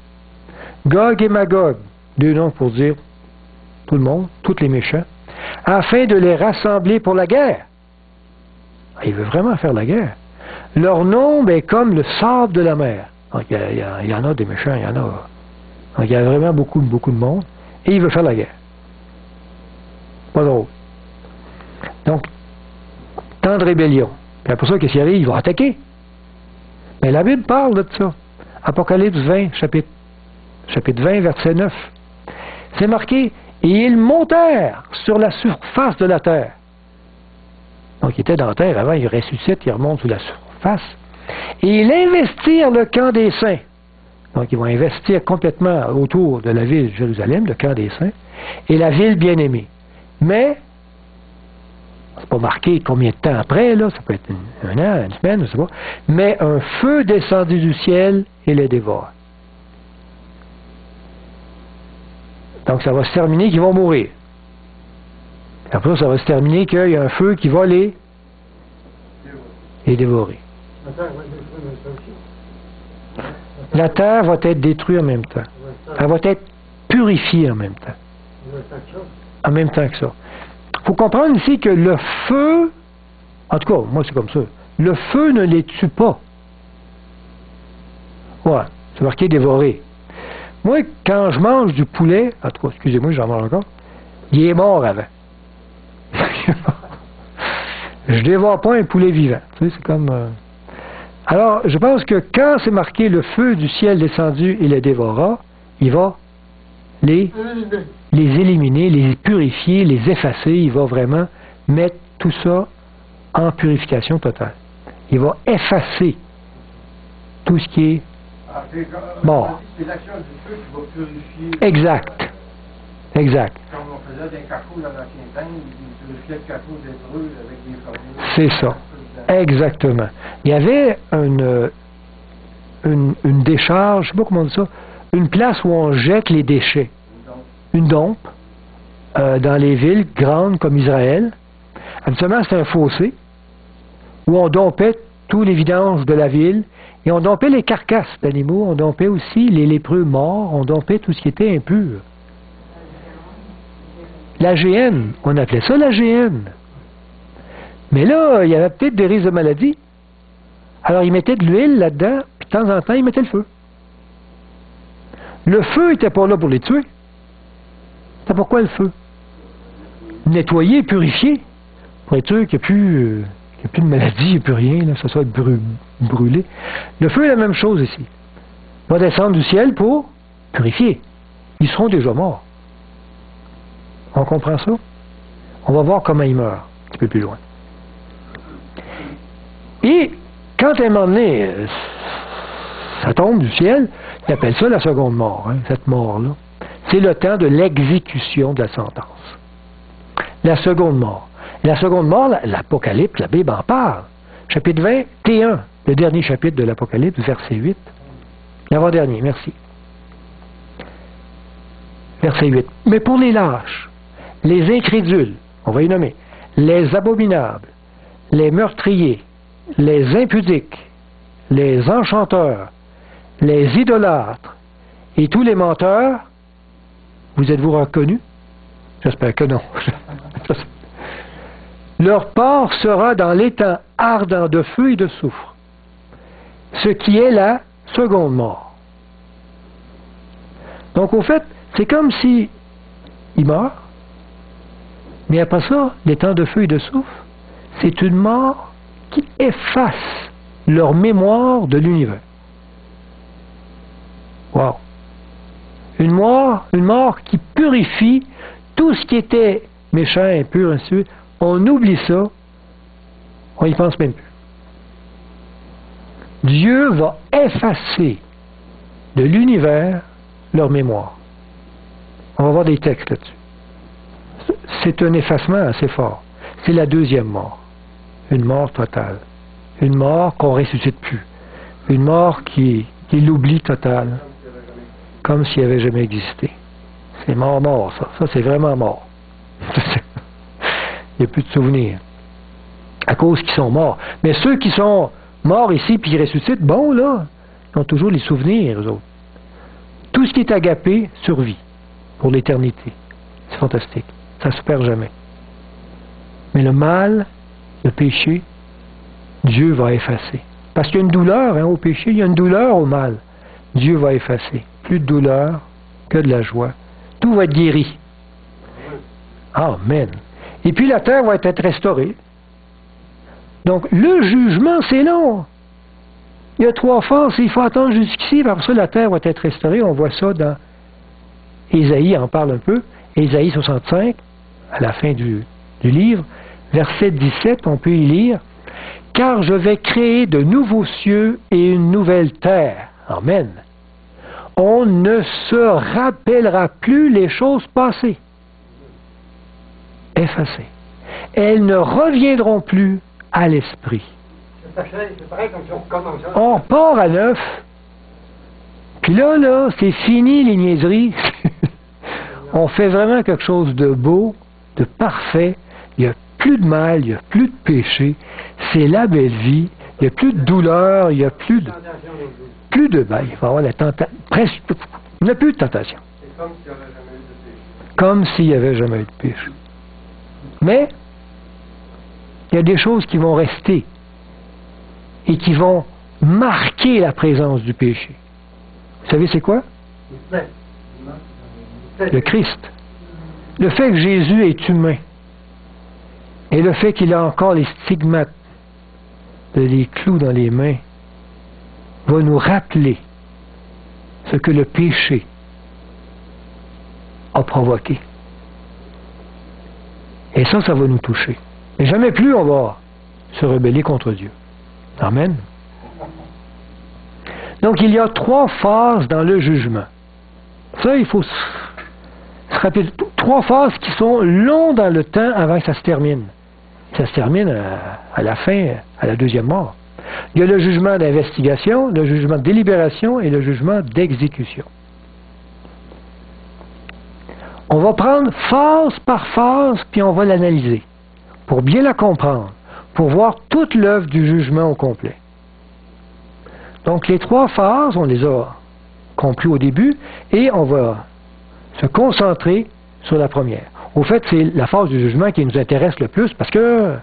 Gog et Magog, 2 noms pour dire tout le monde, tous les méchants, afin de les rassembler pour la guerre. Il veut vraiment faire la guerre. Leur nombre est comme le sable de la mer. Donc, il y en a des méchants, il y en a. Donc, il y a vraiment beaucoup de monde. Et il veut faire la guerre. Pas drôle. Donc, temps de rébellion. Puis après ça, qu'est-ce qu'il arrive? Il va attaquer. Mais la Bible parle de ça. Apocalypse 20, chapitre 20, verset 9. C'est marqué, et ils montèrent sur la surface de la terre. Donc, ils étaient dans la terre avant, ils ressuscitent, ils remontent sur la surface. Et ils investirent le camp des saints. Donc, ils vont investir complètement autour de la ville de Jérusalem, le camp des saints, et la ville bien-aimée. Mais, c'est pas marqué combien de temps après, là, ça peut être un an, une semaine, je sais pas, mais un feu descendu du ciel et les dévore. Donc, ça va se terminer qu'ils vont mourir. Après ça va se terminer qu'il y a un feu qui va les dévorer. La terre va être détruite en même temps. Elle va être purifiée en même temps. En même temps que ça. Il faut comprendre ici que le feu, en tout cas, moi c'est comme ça, le feu ne les tue pas. Ouais, c'est marqué dévorer. Moi, quand je mange du poulet, en tout cas, excusez-moi, j'en mange encore, il est mort avant. Je dévore pas un poulet vivant. Tu sais, c'est comme... Alors, je pense que quand c'est marqué le feu du ciel descendu et les dévora, il va les éliminer, les purifier, les effacer. Il va vraiment mettre tout ça en purification totale. Il va effacer tout ce qui est Mort. C'est l'action du feu qui va purifier. Exact. Exact. Comme on faisait des carrefours dans l'ancien temps, ils purifiaient le carrefour d'Hébreu avec des formules. C'est ça. Exactement. Il y avait une décharge, je ne sais pas comment on dit ça, une place où on jette les déchets. Une dompe dans les villes grandes comme Israël. Habituellement, c'était un fossé où on dompait tous les vidanges de la ville et on dompait les carcasses d'animaux, on dompait aussi les lépreux morts, on dompait tout ce qui était impur. L'AGN, on appelait ça l'AGN. Mais là, il y avait peut-être des risques de maladie. Alors, ils mettaient de l'huile là-dedans, puis de temps en temps, ils mettaient le feu. Le feu n'était pas là pour les tuer. C'est pourquoi le feu? Nettoyer, purifier, pour être sûr qu'il n'y a plus de maladie, il n'y a plus rien, là, que ce soit brûlé. Le feu est la même chose ici. Il va descendre du ciel pour purifier. Ils seront déjà morts. On comprend ça? On va voir comment ils meurent, un petit peu plus loin. Et, quand à un moment donné, ça tombe du ciel, on appelle ça la seconde mort, hein, cette mort-là. C'est le temps de l'exécution de la sentence. La seconde mort. La seconde mort, l'Apocalypse, la Bible en parle. Chapitre 21, le dernier chapitre de l'Apocalypse, verset 8. L'avant-dernier, merci. Verset 8. Mais pour les lâches, les incrédules, on va y nommer, les abominables, les meurtriers, les impudiques, les enchanteurs, les idolâtres et tous les menteurs, vous êtes-vous reconnus? J'espère que non. Leur part sera dans l'étang ardent de feu et de soufre, ce qui est la seconde mort. Donc, au fait, c'est comme si ils meurent, mais après ça, l'étang de feu et de soufre, c'est une mort qui efface leur mémoire de l'univers. Wow! Une mort qui purifie tout ce qui était méchant, impur, ainsi de suite. On oublie ça, on n'y pense même plus. Dieu va effacer de l'univers leur mémoire. On va voir des textes là-dessus. C'est un effacement assez fort. C'est la deuxième mort. Une mort totale. Une mort qu'on ne ressuscite plus. Une mort qui est l'oubli total. Comme s'il n'avait jamais existé. C'est mort, ça. Ça, c'est vraiment mort. Il n'y a plus de souvenirs. À cause qu'ils sont morts. Mais ceux qui sont morts ici puis ils ressuscitent, bon, là, ils ont toujours les souvenirs, eux autres. Tout ce qui est agapé survit pour l'éternité. C'est fantastique. Ça ne se perd jamais. Mais le mal, le péché, Dieu va effacer. Parce qu'il y a une douleur au péché, il y a une douleur au mal. Dieu va effacer. Plus de douleur que de la joie. Tout va être guéri. Amen. Et puis la terre va être restaurée. Donc le jugement, c'est long. Il y a 3 phases, il faut attendre jusqu'ici, parce que la terre va être restaurée. On voit ça dans Ésaïe, en parle un peu. Ésaïe 65, à la fin du livre, verset 17, on peut y lire. Car je vais créer de nouveaux cieux et une nouvelle terre. Amen. On ne se rappellera plus les choses passées. Effacées. Elles ne reviendront plus à l'esprit. C'est pareil comme si on recommence. On part à neuf. Puis là, c'est fini les niaiseries. On fait vraiment quelque chose de beau, de parfait. Il n'y a plus de mal, il n'y a plus de péché. C'est la belle vie. Il n'y a plus de douleur, il n'y a plus de... il va y avoir la tentation. Presque, il n'y a plus de tentation. C'est comme s'il n'y avait jamais eu de péché. Comme s'il n'y avait jamais eu de péché. Mais, il y a des choses qui vont rester et qui vont marquer la présence du péché. Vous savez c'est quoi? Le Christ. Le fait que Jésus est humain et le fait qu'il a encore les stigmates des clous dans les mains va nous rappeler ce que le péché a provoqué. Et ça va nous toucher. Et jamais plus on va se rebeller contre Dieu. Amen. Donc, il y a 3 phases dans le jugement. Ça, il faut se rappeler. 3 phases qui sont longues dans le temps avant que ça se termine. Ça se termine à la fin, à la 2e mort. Il y a le jugement d'investigation, le jugement de délibération et le jugement d'exécution. On va prendre phase par phase, puis on va l'analyser, pour bien la comprendre, pour voir toute l'œuvre du jugement au complet. Donc les 3 phases, on les a compris au début, et on va se concentrer sur la première. Au fait, c'est la phase du jugement qui nous intéresse le plus, parce que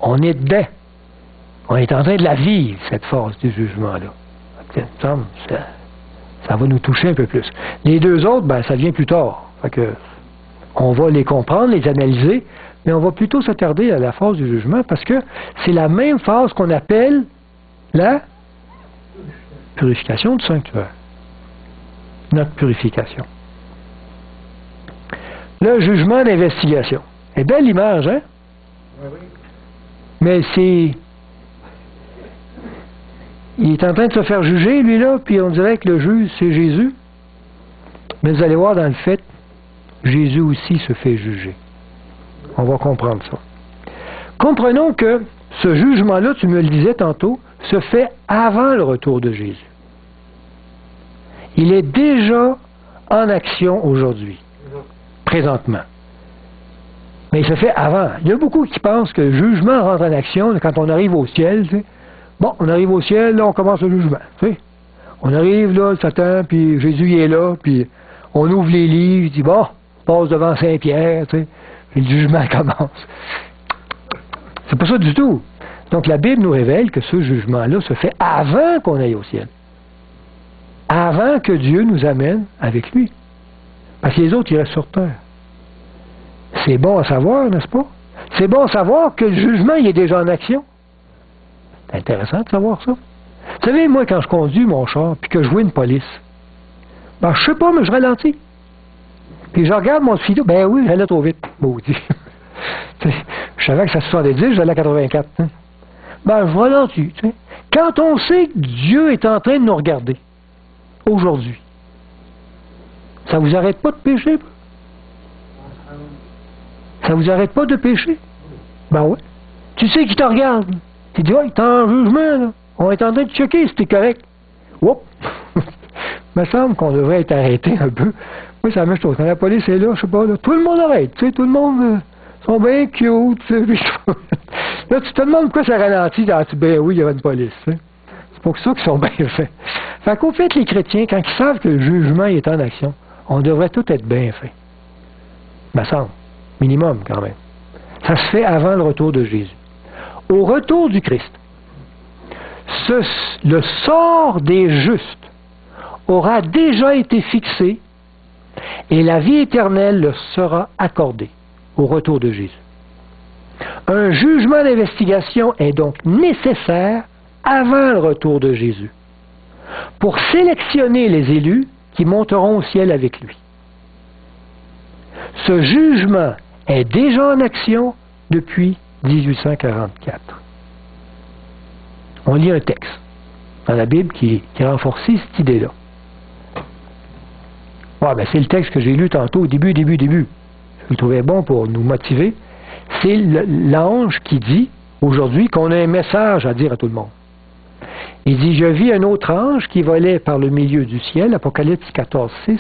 on est dedans. On est en train de la vivre, cette phase du jugement-là. Ça va nous toucher un peu plus. Les 2 autres, ben, ça vient plus tard. Fait que, on va les comprendre, les analyser, mais on va plutôt s'attarder à la phase du jugement parce que c'est la même phase qu'on appelle la purification du sanctuaire. Notre purification. Le jugement d'investigation. C'est belle l'image, hein? Oui, oui. Mais c'est... Il est en train de se faire juger, lui-là, puis on dirait que le juge, c'est Jésus. Mais vous allez voir, dans le fait, Jésus aussi se fait juger. On va comprendre ça. Comprenons que ce jugement-là, tu me le disais tantôt, se fait avant le retour de Jésus. Il est déjà en action aujourd'hui, présentement. Mais il se fait avant. Il y a beaucoup qui pensent que le jugement rentre en action quand on arrive au ciel. Tu sais. Bon, on arrive au ciel, là, on commence le jugement. Tu sais. On arrive, là, le Satan, puis Jésus il est là, puis on ouvre les livres, il dit, bon, on passe devant Saint-Pierre, tu sais, puis le jugement commence. C'est pas ça du tout. Donc la Bible nous révèle que ce jugement-là se fait avant qu'on aille au ciel. Avant que Dieu nous amène avec lui. Parce que les autres, ils restent sur terre. C'est bon à savoir, n'est-ce pas? C'est bon à savoir que le jugement, il est déjà en action. C'est intéressant de savoir ça. Vous savez, moi, quand je conduis mon char, puis que je vois une police, ben, je sais pas, mais je ralentis. Puis je regarde mon fido, ben oui, j'allais trop vite. Maudit. Je savais que ça se 70, j'allais à 84. Hein. Ben, je ralentis. Tu sais. Quand on sait que Dieu est en train de nous regarder, aujourd'hui, ça vous arrête pas de pécher? Ça vous arrête pas de pécher? Ben oui. Tu sais qui te regarde. Tu dis, ouais, t'es en jugement, là. On est en train de checker si t'es correct. Oups! Il me semble qu'on devrait être arrêté un peu. Oui, c'est la même chose. Quand la police est là, je sais pas, là, tout le monde arrête. Tu sais, tout le monde sont bien cute. Tu sais, là, tu te demandes pourquoi ça ralentit. Ah, ben oui, il y avait une police. Tu sais. C'est pour ça qu'ils sont bien faits. Fait qu'au fait, les chrétiens, quand ils savent que le jugement est en action, on devrait tout être bien fait. Me semble. Minimum, quand même. Ça se fait avant le retour de Jésus. Au retour du Christ, le sort des justes aura déjà été fixé et la vie éternelle leur sera accordée au retour de Jésus. Un jugement d'investigation est donc nécessaire avant le retour de Jésus pour sélectionner les élus qui monteront au ciel avec lui. Ce jugement est déjà en action depuis 1844. On lit un texte dans la Bible qui renforce cette idée-là. Ouais, ben c'est le texte que j'ai lu tantôt au début. Je le trouvais bon pour nous motiver. C'est l'ange qui dit aujourd'hui qu'on a un message à dire à tout le monde. Il dit, je vis un autre ange qui volait par le milieu du ciel, Apocalypse 14, 6,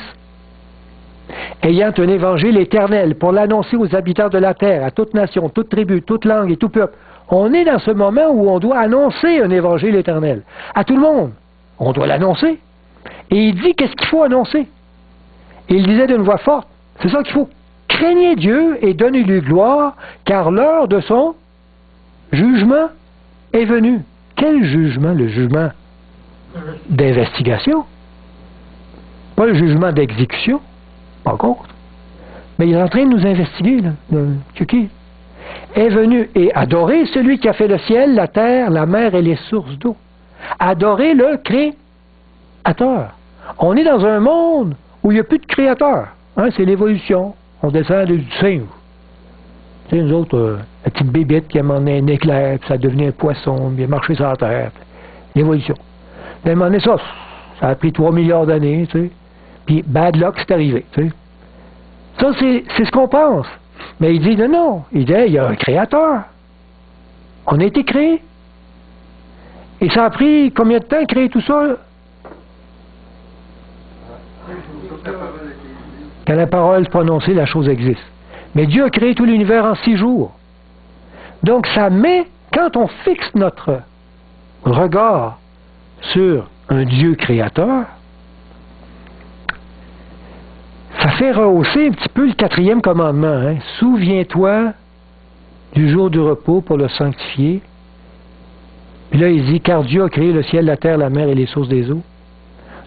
ayant un évangile éternel pour l'annoncer aux habitants de la terre, à toute nation, toute tribu, toute langue et tout peuple. On est dans ce moment où on doit annoncer un évangile éternel. À tout le monde. On doit l'annoncer. Et il dit qu'est-ce qu'il faut annoncer. Et il disait d'une voix forte, c'est ça qu'il faut. Craignez Dieu et donnez-lui gloire, car l'heure de son jugement est venue. Quel jugement? Le jugement d'investigation. Pas le jugement d'exécution. Par contre. Mais il est en train de nous investiguer, là. Est venu et adorez celui qui a fait le ciel, la terre, la mer et les sources d'eau. Adorez le Créateur. On est dans un monde où il n'y a plus de créateur. Hein, c'est l'évolution. On descend du singe. Tu sais, nous autres, la petite bébête qui a emmené un éclair, puis ça a devenu un poisson, puis il a marché sur la terre. L'évolution. Puis à un moment donné, ça Ça a pris 3 milliards d'années, tu sais. Puis bad luck, c'est arrivé, tu sais. Ça, c'est ce qu'on pense. Mais il dit, non. Il dit, il y a un créateur. On a été créé. Et ça a pris combien de temps de créer tout ça? Quand la parole est prononcée, la chose existe. Mais Dieu a créé tout l'univers en 6 jours. Donc ça met, quand on fixe notre regard sur un Dieu créateur, ça fait rehausser un petit peu le 4e commandement. Hein? Souviens-toi du jour du repos pour le sanctifier. Puis là, il dit, car Dieu a créé le ciel, la terre, la mer et les sources des eaux.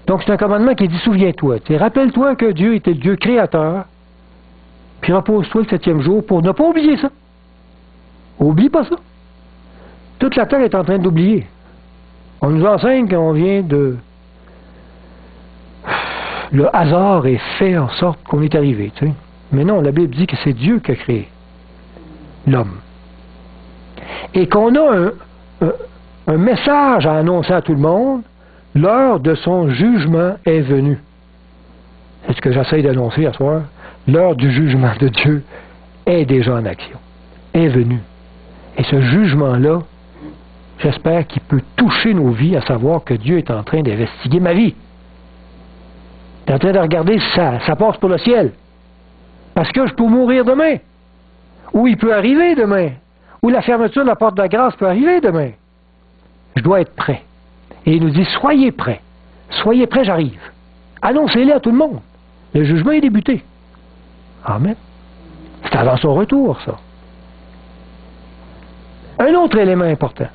Donc c'est un commandement qui dit, souviens-toi. Rappelle-toi que Dieu était le Dieu créateur, puis repose-toi le 7e jour pour ne pas oublier ça. Oublie pas ça. Toute la terre est en train d'oublier. On nous enseigne qu'on vient de... Le hasard est fait en sorte qu'on est arrivé. Tu sais. Mais non, la Bible dit que c'est Dieu qui a créé l'homme. Et qu'on a un message à annoncer à tout le monde, l'heure de son jugement est venue. C'est ce que j'essaie d'annoncer à soir. L'heure du jugement de Dieu est déjà en action, est venue. Et ce jugement-là, j'espère qu'il peut toucher nos vies, à savoir que Dieu est en train d'investiguer ma vie. Il est en train de regarder si ça passe pour le ciel. Parce que je peux mourir demain. Ou il peut arriver demain. Ou la fermeture de la porte de la grâce peut arriver demain. Je dois être prêt. Et il nous dit, soyez prêts. Soyez prêts, j'arrive. Annoncez-le à tout le monde. Le jugement est débuté. Amen. C'est avant son retour, ça. Un autre élément important.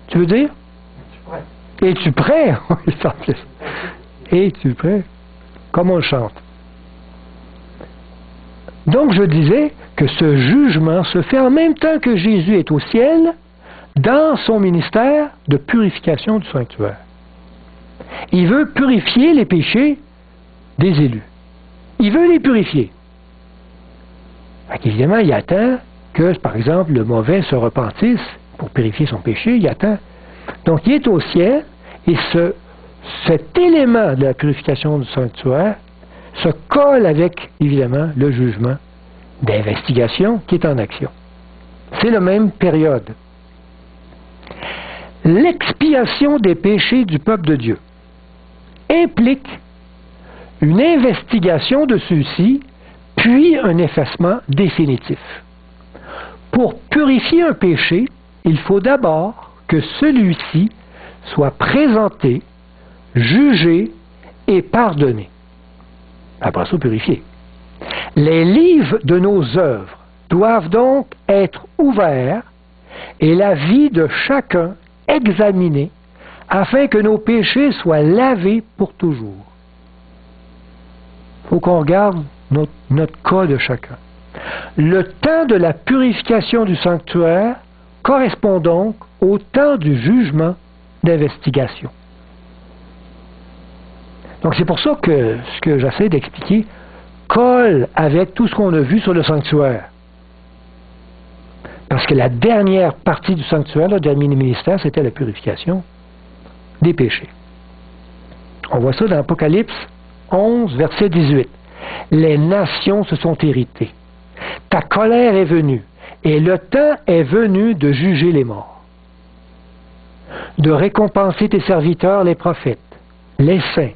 Tu veux dire? Es-tu prêt? Oui, sans plus. Es-tu prêt? Comme on le chante. Donc, je disais que ce jugement se fait en même temps que Jésus est au ciel, dans son ministère de purification du sanctuaire. Il veut purifier les péchés des élus. Il veut les purifier. Évidemment, il attend que, par exemple, le mauvais se repentisse pour purifier son péché. Il attend. Donc, il est au ciel et cet élément de la purification du sanctuaire se colle avec, évidemment, le jugement d'investigation qui est en action. C'est la même période. L'expiation des péchés du peuple de Dieu implique une investigation de ceux-ci, puis un effacement définitif. Pour purifier un péché, il faut d'abord que celui-ci soit présenté, jugé et pardonné. Après ça, purifié. Les livres de nos œuvres doivent donc être ouverts et la vie de chacun examinée afin que nos péchés soient lavés pour toujours. Il faut qu'on regarde notre cas de chacun. Le temps de la purification du sanctuaire correspond donc au temps du jugement d'investigation. Donc c'est pour ça que ce que j'essaie d'expliquer colle avec tout ce qu'on a vu sur le sanctuaire. Parce que la dernière partie du sanctuaire, le dernier ministère, c'était la purification des péchés. On voit ça dans Apocalypse 11, verset 18. Les nations se sont irritées. Ta colère est venue, et le temps est venu de juger les morts, de récompenser tes serviteurs, les prophètes, les saints,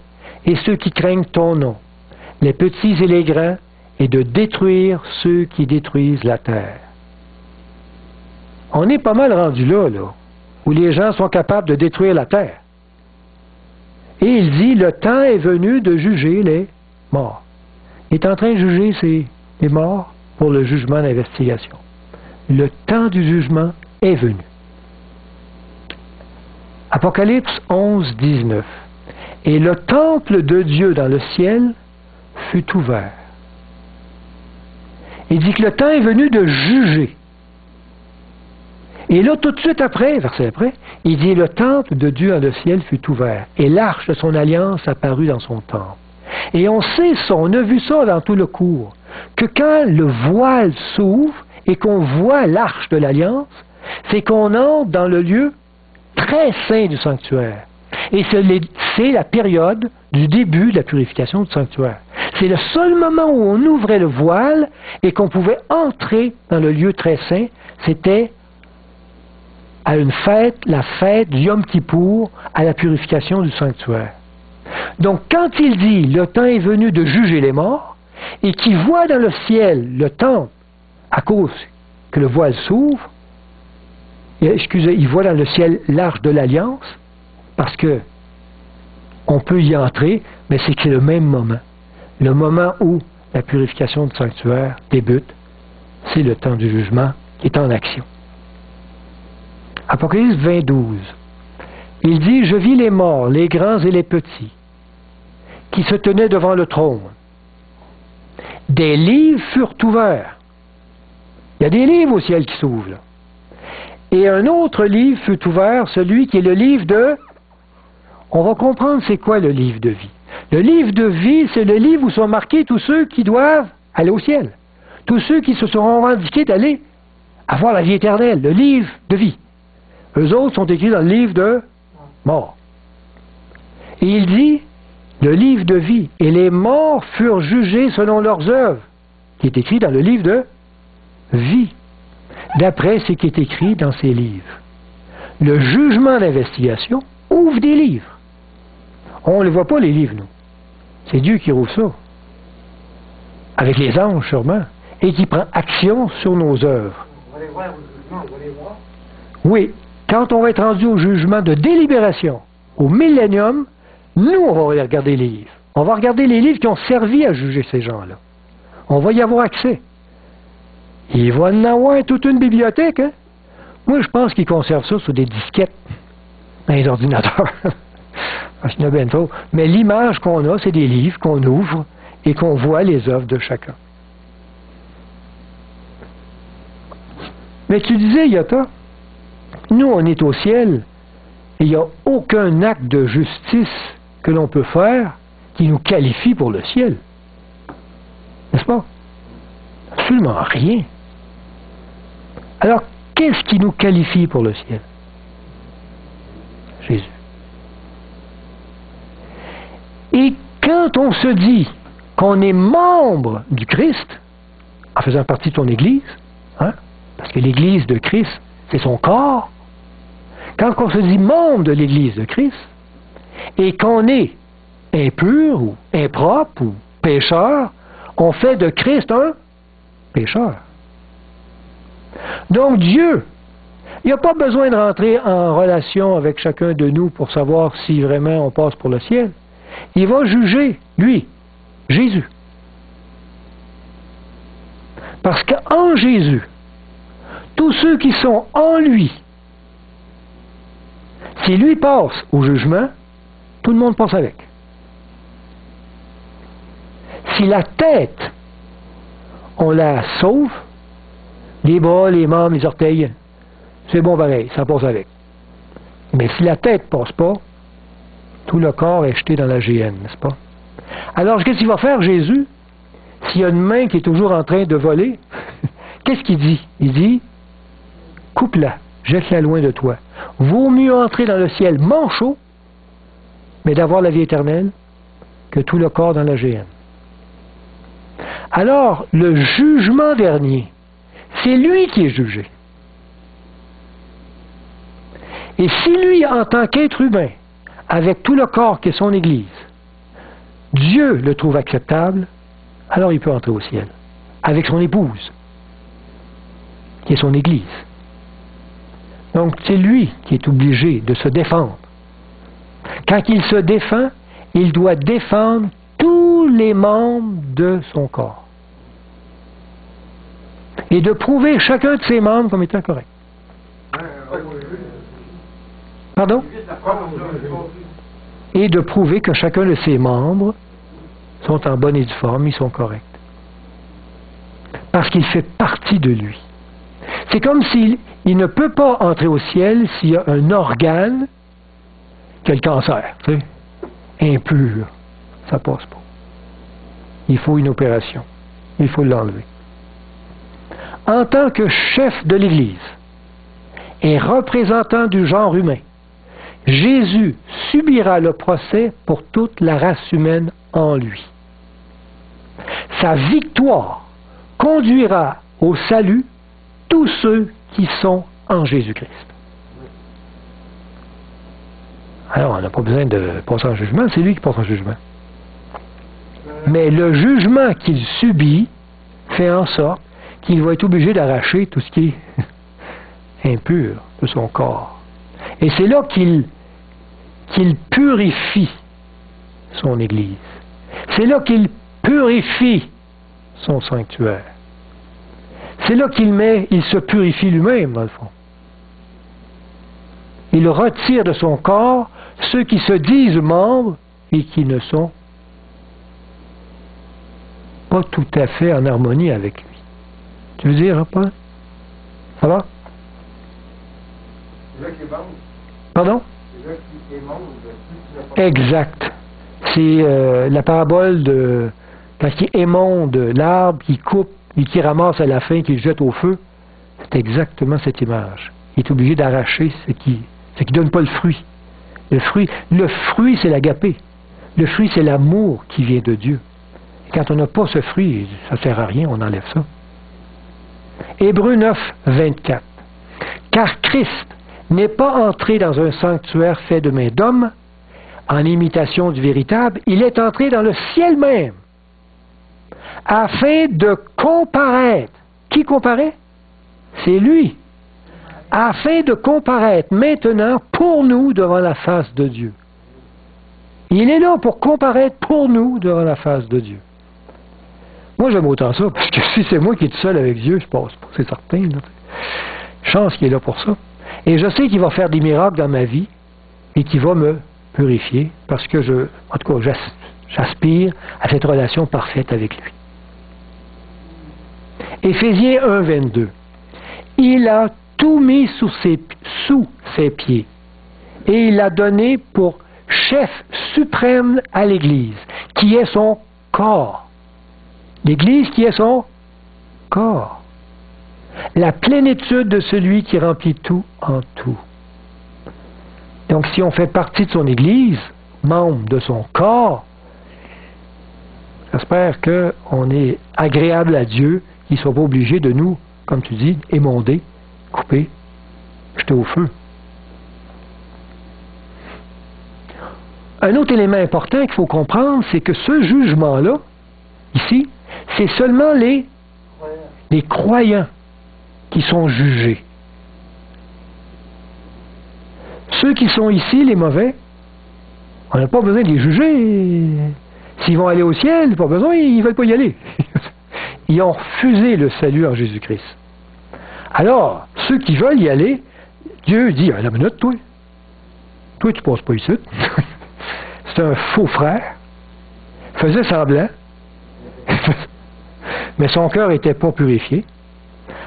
et ceux qui craignent ton nom, les petits et les grands, et de détruire ceux qui détruisent la terre. On est pas mal rendu là, où les gens sont capables de détruire la terre. Et il dit, le temps est venu de juger les morts. Il est en train de juger les morts pour le jugement d'investigation. Le temps du jugement est venu. Apocalypse 11, 19. Et le temple de Dieu dans le ciel fut ouvert. Il dit que le temps est venu de juger. Et là, tout de suite après, verset après, il dit, le temple de Dieu dans le ciel fut ouvert, et l'arche de son alliance apparut dans son temple. Et on sait ça, on a vu ça dans tout le cours, que quand le voile s'ouvre et qu'on voit l'arche de l'alliance, c'est qu'on entre dans le lieu très saint du sanctuaire. Et c'est la période du début de la purification du sanctuaire. C'est le seul moment où on ouvrait le voile et qu'on pouvait entrer dans le lieu très saint. C'était à une fête, la fête du Yom Kippour, à la purification du sanctuaire. Donc quand il dit « le temps est venu de juger les morts », et qu'il voit dans le ciel le temple, à cause que le voile s'ouvre, il voit dans le ciel l'arche de l'Alliance, parce que on peut y entrer, mais c'est que c'est le même moment. Le moment où la purification du sanctuaire débute, c'est le temps du jugement qui est en action. Apocalypse 20:12. Il dit « Je vis les morts, les grands et les petits, qui se tenaient devant le trône. Des livres furent ouverts. » Il y a des livres au ciel qui s'ouvrent, là. Et un autre livre fut ouvert, celui qui est le livre de... On va comprendre c'est quoi le livre de vie. Le livre de vie, c'est le livre où sont marqués tous ceux qui doivent aller au ciel. Tous ceux qui se seront revendiqués d'aller avoir la vie éternelle, le livre de vie. Eux autres sont écrits dans le livre de mort. Et il dit, le livre de vie, et les morts furent jugés selon leurs œuvres, qui est écrit dans le livre de vie, d'après ce qui est écrit dans ces livres. Le jugement d'investigation ouvre des livres. On ne les voit pas, les livres, nous. C'est Dieu qui rouvre ça. Avec les anges, sûrement. Et qui prend action sur nos œuvres. On va les voir au jugement, on va les voir. Oui. Quand on va être rendu au jugement de délibération, au millénium, nous, on va regarder les livres. On va regarder les livres qui ont servi à juger ces gens-là. On va y avoir accès. Il va en avoir toute une bibliothèque, hein? Moi, je pense qu'ils conservent ça sur des disquettes dans les ordinateurs. C'est bien trop. Mais l'image qu'on a, c'est des livres qu'on ouvre et qu'on voit les œuvres de chacun. Mais tu disais, Yota, nous, on est au ciel et il n'y a aucun acte de justice que l'on peut faire qui nous qualifie pour le ciel. N'est-ce pas? Absolument rien. Alors, qu'est-ce qui nous qualifie pour le ciel? Jésus. Et quand on se dit qu'on est membre du Christ, en faisant partie de son Église, hein, parce que l'Église de Christ, c'est son corps, quand on se dit membre de l'Église de Christ, et qu'on est impur ou impropre ou pécheur, on fait de Christ un pécheur. Donc Dieu, il n'y a pas besoin de rentrer en relation avec chacun de nous pour savoir si vraiment on passe pour le ciel. Il va juger, lui, Jésus. Parce qu'en Jésus, tous ceux qui sont en lui, si lui passe au jugement, tout le monde passe avec. Si la tête, on la sauve, les bras, les membres, les orteils, c'est bon pareil, ça passe avec. Mais si la tête ne passe pas, tout le corps est jeté dans la géhenne, n'est-ce pas? Alors, qu'est-ce qu'il va faire, Jésus? S'il y a une main qui est toujours en train de voler, qu'est-ce qu'il dit? Il dit, coupe-la, jette-la loin de toi. Vaut mieux entrer dans le ciel manchot, mais d'avoir la vie éternelle, que tout le corps dans la géhenne. Alors, le jugement dernier, c'est lui qui est jugé. Et si lui, en tant qu'être humain, avec tout le corps qui est son Église, Dieu le trouve acceptable, alors il peut entrer au ciel, avec son épouse, qui est son Église. Donc c'est lui qui est obligé de se défendre. Quand il se défend, il doit défendre tous les membres de son corps. Et de prouver chacun de ses membres comme étant correct. Pardon? Et de prouver que chacun de ses membres sont en bonne et due forme, ils sont corrects. Parce qu'il fait partie de lui. C'est comme s'il ne peut pas entrer au ciel s'il y a un organe qui a le cancer, tu sais, impur. Ça passe pas. Il faut une opération. Il faut l'enlever. En tant que chef de l'Église et représentant du genre humain, Jésus subira le procès pour toute la race humaine en lui. Sa victoire conduira au salut tous ceux qui sont en Jésus-Christ. Alors, on n'a pas besoin de passer en jugement, c'est lui qui passe en jugement. Mais le jugement qu'il subit fait en sorte qu'il va être obligé d'arracher tout ce qui est impur de son corps. Et c'est là qu'il purifie son Église. C'est là qu'il purifie son sanctuaire. C'est là il se purifie lui-même, dans le fond. Il retire de son corps ceux qui se disent membres et qui ne sont pas tout à fait en harmonie avec lui. Tu veux dire, Paul? Ça va? C'est là qu'il est membre. Pardon? C'est là qu'il est membre de plus. Exact. C'est la parabole de quand il émonde l'arbre, qu'il coupe et qu'il ramasse à la fin, qu'il jette au feu. C'est exactement cette image. Il est obligé d'arracher ce qui ne donne pas le fruit. Le fruit, c'est l'agapé. Le fruit, c'est l'amour qui vient de Dieu. Et quand on n'a pas ce fruit, ça ne sert à rien, on enlève ça. Hébreux 9, 24. Car Christ n'est pas entré dans un sanctuaire fait de main d'homme, en imitation du véritable, il est entré dans le ciel même, afin de comparaître. Qui comparaît? C'est lui. Afin de comparaître maintenant pour nous devant la face de Dieu. Il est là pour comparaître pour nous devant la face de Dieu. Moi, j'aime autant ça, parce que si c'est moi qui est seul avec Dieu, je passe pas, c'est certain. Là. Chance qu'il est là pour ça. Et je sais qu'il va faire des miracles dans ma vie et qu'il va me purifier, parce que en tout cas, j'aspire à cette relation parfaite avec lui. Éphésiens 1, 22. Il a tout mis sous ses pieds, et il l'a donné pour chef suprême à l'Église, qui est son corps. L'Église qui est son corps. La plénitude de celui qui remplit tout en tout. Donc si on fait partie de son Église, membre de son corps, j'espère qu'on est agréable à Dieu, qu'il ne soit pas obligé de nous, comme tu dis, émonder, couper, jeter au feu. Un autre élément important qu'il faut comprendre, c'est que ce jugement-là, ici, c'est seulement les croyants qui sont jugés. Ceux qui sont ici, les mauvais, on n'a pas besoin de les juger. S'ils vont aller au ciel, pas besoin, ils ne veulent pas y aller. Ils ont refusé le salut en Jésus-Christ. Alors, ceux qui veulent y aller, Dieu dit, à la minute, toi, tu ne passes pas ici. C'est un faux frère. Faisait semblant. Mais son cœur n'était pas purifié.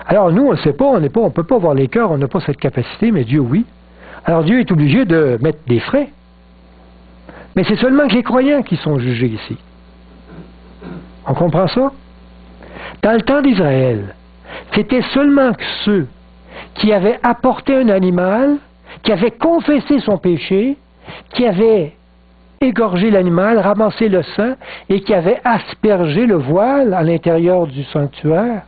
Alors nous, on ne sait pas, on ne peut pas voir les cœurs, on n'a pas cette capacité, mais Dieu, oui. Alors Dieu est obligé de mettre des frais. Mais c'est seulement que les croyants qui sont jugés ici. On comprend ça? Dans le temps d'Israël, c'était seulement que ceux qui avaient apporté un animal, qui avaient confessé son péché, qui avaient égorgé l'animal, ramassé le sang et qui avaient aspergé le voile à l'intérieur du sanctuaire.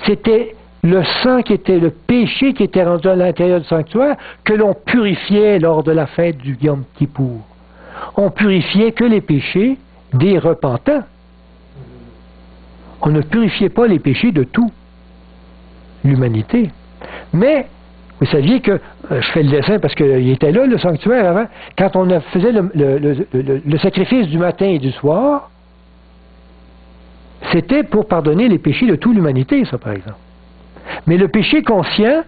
C'était le sang qui était le péché qui était rendu à l'intérieur du sanctuaire que l'on purifiait lors de la fête du Yom Kippour. On purifiait que les péchés des repentants. On ne purifiait pas les péchés de toute l'humanité. Mais vous saviez que, je fais le dessin parce qu'il était là, le sanctuaire, avant, quand on faisait le sacrifice du matin et du soir, c'était pour pardonner les péchés de toute l'humanité, ça, par exemple. Mais le péché conscient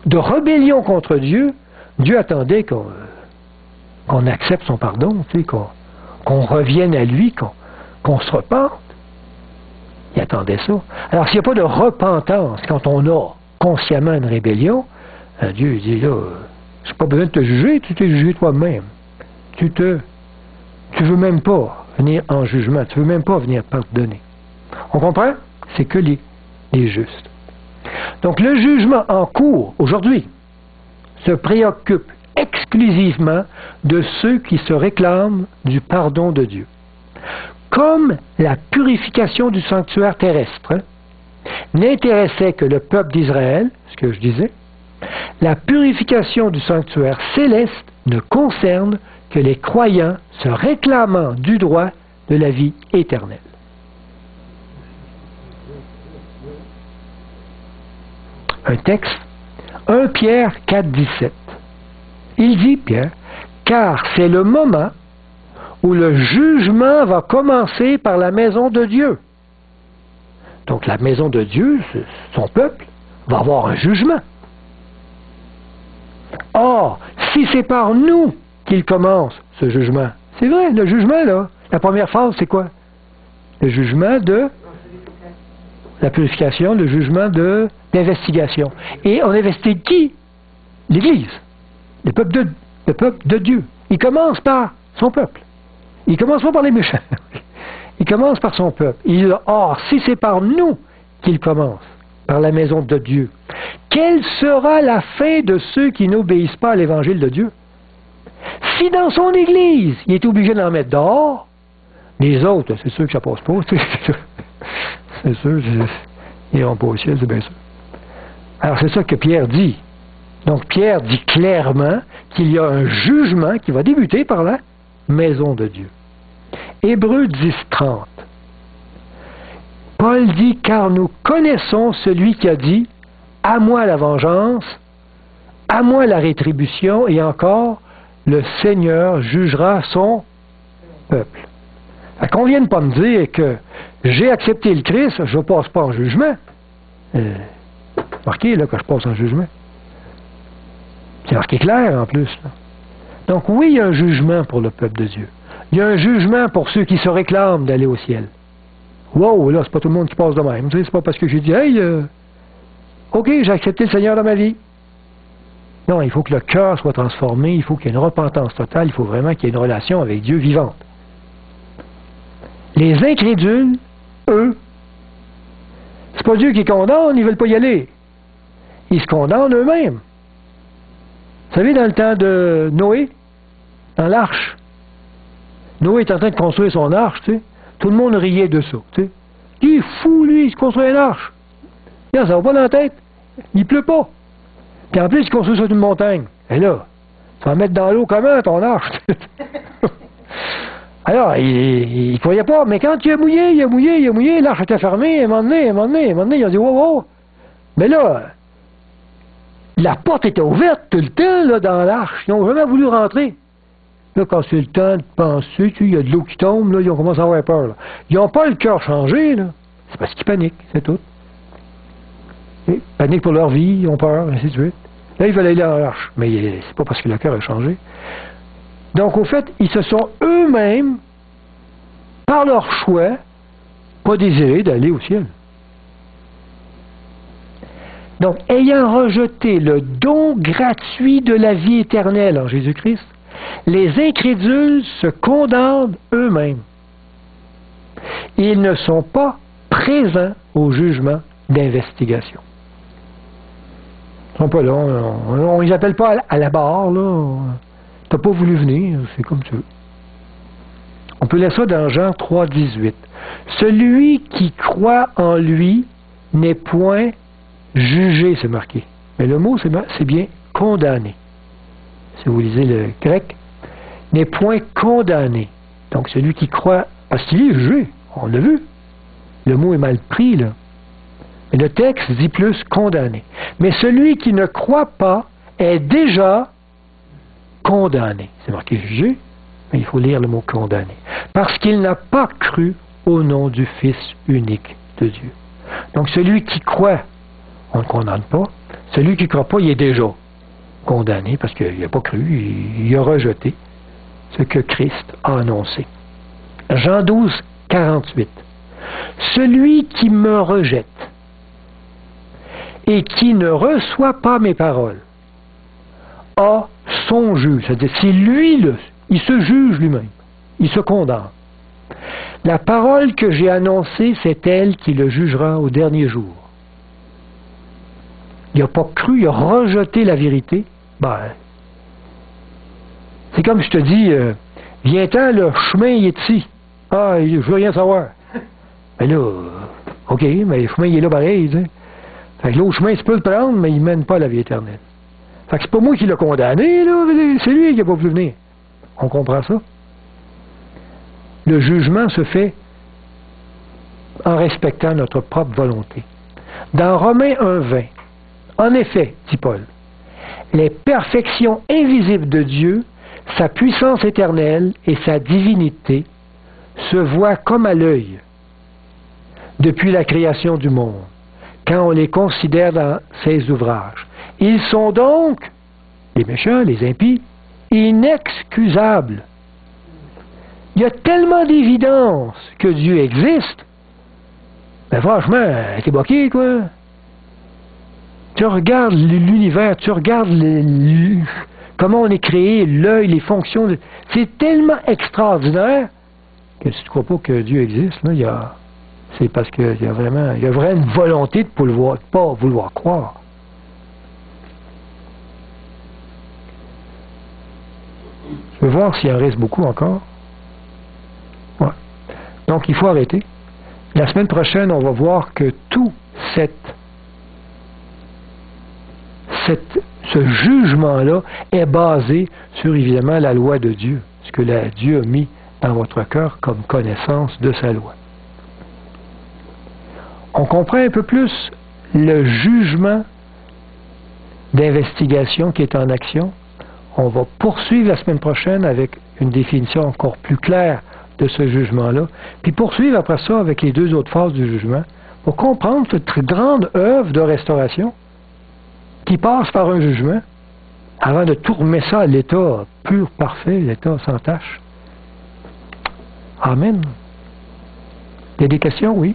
de rébellion contre Dieu, Dieu attendait qu'on accepte son pardon, tu sais, qu'on revienne à lui, qu'on se repente. Il attendait ça. Alors, s'il n'y a pas de repentance quand on a consciemment une rébellion, Dieu dit là, j'ai pas besoin de te juger, tu t'es jugé toi-même. Tu veux même pas venir en jugement, tu veux même pas venir pardonner. On comprend? C'est que les justes. Donc le jugement en cours aujourd'hui, se préoccupe exclusivement de ceux qui se réclament du pardon de Dieu. Comme la purification du sanctuaire terrestre n'intéressait que le peuple d'Israël, ce que je disais, la purification du sanctuaire céleste ne concerne que les croyants se réclamant du droit de la vie éternelle. Un texte, 1 Pierre 4, 17. Il dit, Pierre, « Car c'est le moment où le jugement va commencer par la maison de Dieu. » Donc la maison de Dieu, son peuple, va avoir un jugement. Or, si c'est par nous qu'il commence ce jugement, c'est vrai, le jugement, là, la première phase, c'est quoi? Le jugement de la purification, le jugement d'investigation. Et on investigue qui? L'Église, le peuple de Dieu. Il commence par son peuple. Il commence pas par les méchants. Il commence par son peuple. Or, si c'est par nous qu'il commence, par la maison de Dieu, quelle sera la fin de ceux qui n'obéissent pas à l'Évangile de Dieu? Si dans son Église, il est obligé d'en mettre dehors, les autres, c'est sûr que ça passe pas. C'est sûr, ils n'iront pas au ciel, c'est bien sûr. Alors c'est ça que Pierre dit. Donc Pierre dit clairement qu'il y a un jugement qui va débuter par la maison de Dieu. Hébreux 10, 30. Paul dit, car nous connaissons celui qui a dit, à moi la vengeance, à moi la rétribution, et encore, le Seigneur jugera son peuple. Qu'on ne vienne pas me dire que j'ai accepté le Christ, je ne passe pas en jugement. Marqué là que je passe en jugement. C'est marqué clair en plus. Là. Donc oui, il y a un jugement pour le peuple de Dieu. Il y a un jugement pour ceux qui se réclament d'aller au ciel. Wow, là, c'est pas tout le monde qui passe de même. Tu sais, c'est pas parce que j'ai dit, hey, OK, j'ai accepté le Seigneur dans ma vie. Non, il faut que le cœur soit transformé, il faut qu'il y ait une repentance totale, il faut vraiment qu'il y ait une relation avec Dieu vivante. Les incrédules, eux, c'est pas Dieu qui condamne, ils veulent pas y aller. Ils se condamnent eux-mêmes. Vous savez, dans le temps de Noé, dans l'arche, Noé est en train de construire son arche, tu sais. Tout le monde riait de ça, tu sais. Il est fou, lui, il se construit une arche. Là, ça va pas dans la tête. Il pleut pas. Puis en plus, il construit sur une montagne. Et là, ça va mettre dans l'eau comment, ton arche? Alors, il ne croyait pas, mais quand il a mouillé, l'arche était fermée, à un moment donné, il a dit, wow. Mais là, la porte était ouverte tout le temps, là, dans l'arche. Ils n'ont jamais voulu rentrer. Là, quand c'est le temps de penser, il y a de l'eau qui tombe, là, ils ont commencé à avoir peur. Là. Ils n'ont pas le cœur changé, là. C'est parce qu'ils paniquent, c'est tout. Ils paniquent pour leur vie, ils ont peur, ainsi de suite. Là, ils veulent aller dans l'arche. Mais c'est pas parce que le cœur a changé. Donc, au fait, ils se sont eux-mêmes, par leur choix, pas désirés d'aller au ciel. Donc, ayant rejeté le don gratuit de la vie éternelle en Jésus-Christ, les incrédules se condamnent eux-mêmes. Ils ne sont pas présents au jugement d'investigation. Ils ne sont pas là. On ne les appelle pas à la barre, là. Tu n'as pas voulu venir, c'est comme tu veux. On peut lire ça dans Jean 3, 18. Celui qui croit en lui n'est point jugé, c'est marqué. Mais le mot, c'est bien condamné. Si vous lisez le grec, n'est point condamné. Donc celui qui croit, parce qu'il est jugé, on l'a vu. Le mot est mal pris, là. Mais le texte dit plus condamné. Mais celui qui ne croit pas est déjà condamné. C'est marqué jugé, mais il faut lire le mot condamné. Parce qu'il n'a pas cru au nom du Fils unique de Dieu. Donc celui qui croit, on ne condamne pas. Celui qui ne croit pas, il est déjà condamné parce qu'il n'a pas cru, il a rejeté ce que Christ a annoncé. Jean 12, 48. Celui qui me rejette et qui ne reçoit pas mes paroles a son juge. C'est-à-dire, c'est lui, il se juge lui-même. Il se condamne. La parole que j'ai annoncée, c'est elle qui le jugera au dernier jour. Il n'a pas cru, il a rejeté la vérité, Ben, c'est comme je te dis, viens-t'en, le chemin il est ici. Ah, je veux rien savoir. Ben là, OK, mais le chemin il est là pareil, tu sais. Fait que l'autre chemin, tu peux le prendre, mais il mène pas à la vie éternelle. Fait que c'est pas moi qui l'ai condamné, là, c'est lui qui n'a pas pu venir. On comprend ça? Le jugement se fait en respectant notre propre volonté. Dans Romains 1,20, en effet, dit Paul, les perfections invisibles de Dieu, sa puissance éternelle et sa divinité se voient comme à l'œil depuis la création du monde, quand on les considère dans ses ouvrages. Ils sont donc, les méchants, les impies, inexcusables. Il y a tellement d'évidence que Dieu existe. Ben franchement, t'es bloqué, quoi. Tu regardes l'univers, tu regardes comment on est créé, l'œil, les fonctions. C'est tellement extraordinaire que si tu ne crois pas que Dieu existe, là, c'est parce qu'il y a vraiment une volonté de ne pas vouloir croire. Je veux voir s'il en reste beaucoup encore. Ouais. Donc, il faut arrêter. La semaine prochaine, on va voir que tout ce jugement-là est basé sur, évidemment, la loi de Dieu, ce que Dieu a mis dans votre cœur comme connaissance de sa loi. On comprend un peu plus le jugement d'investigation qui est en action. On va poursuivre la semaine prochaine avec une définition encore plus claire de ce jugement-là, puis poursuivre après ça avec les deux autres phases du jugement pour comprendre cette très grande œuvre de restauration qui passe par un jugement avant de tout remettre ça à l'état pur, parfait, l'état sans tâche. Amen. Il y a des questions, oui?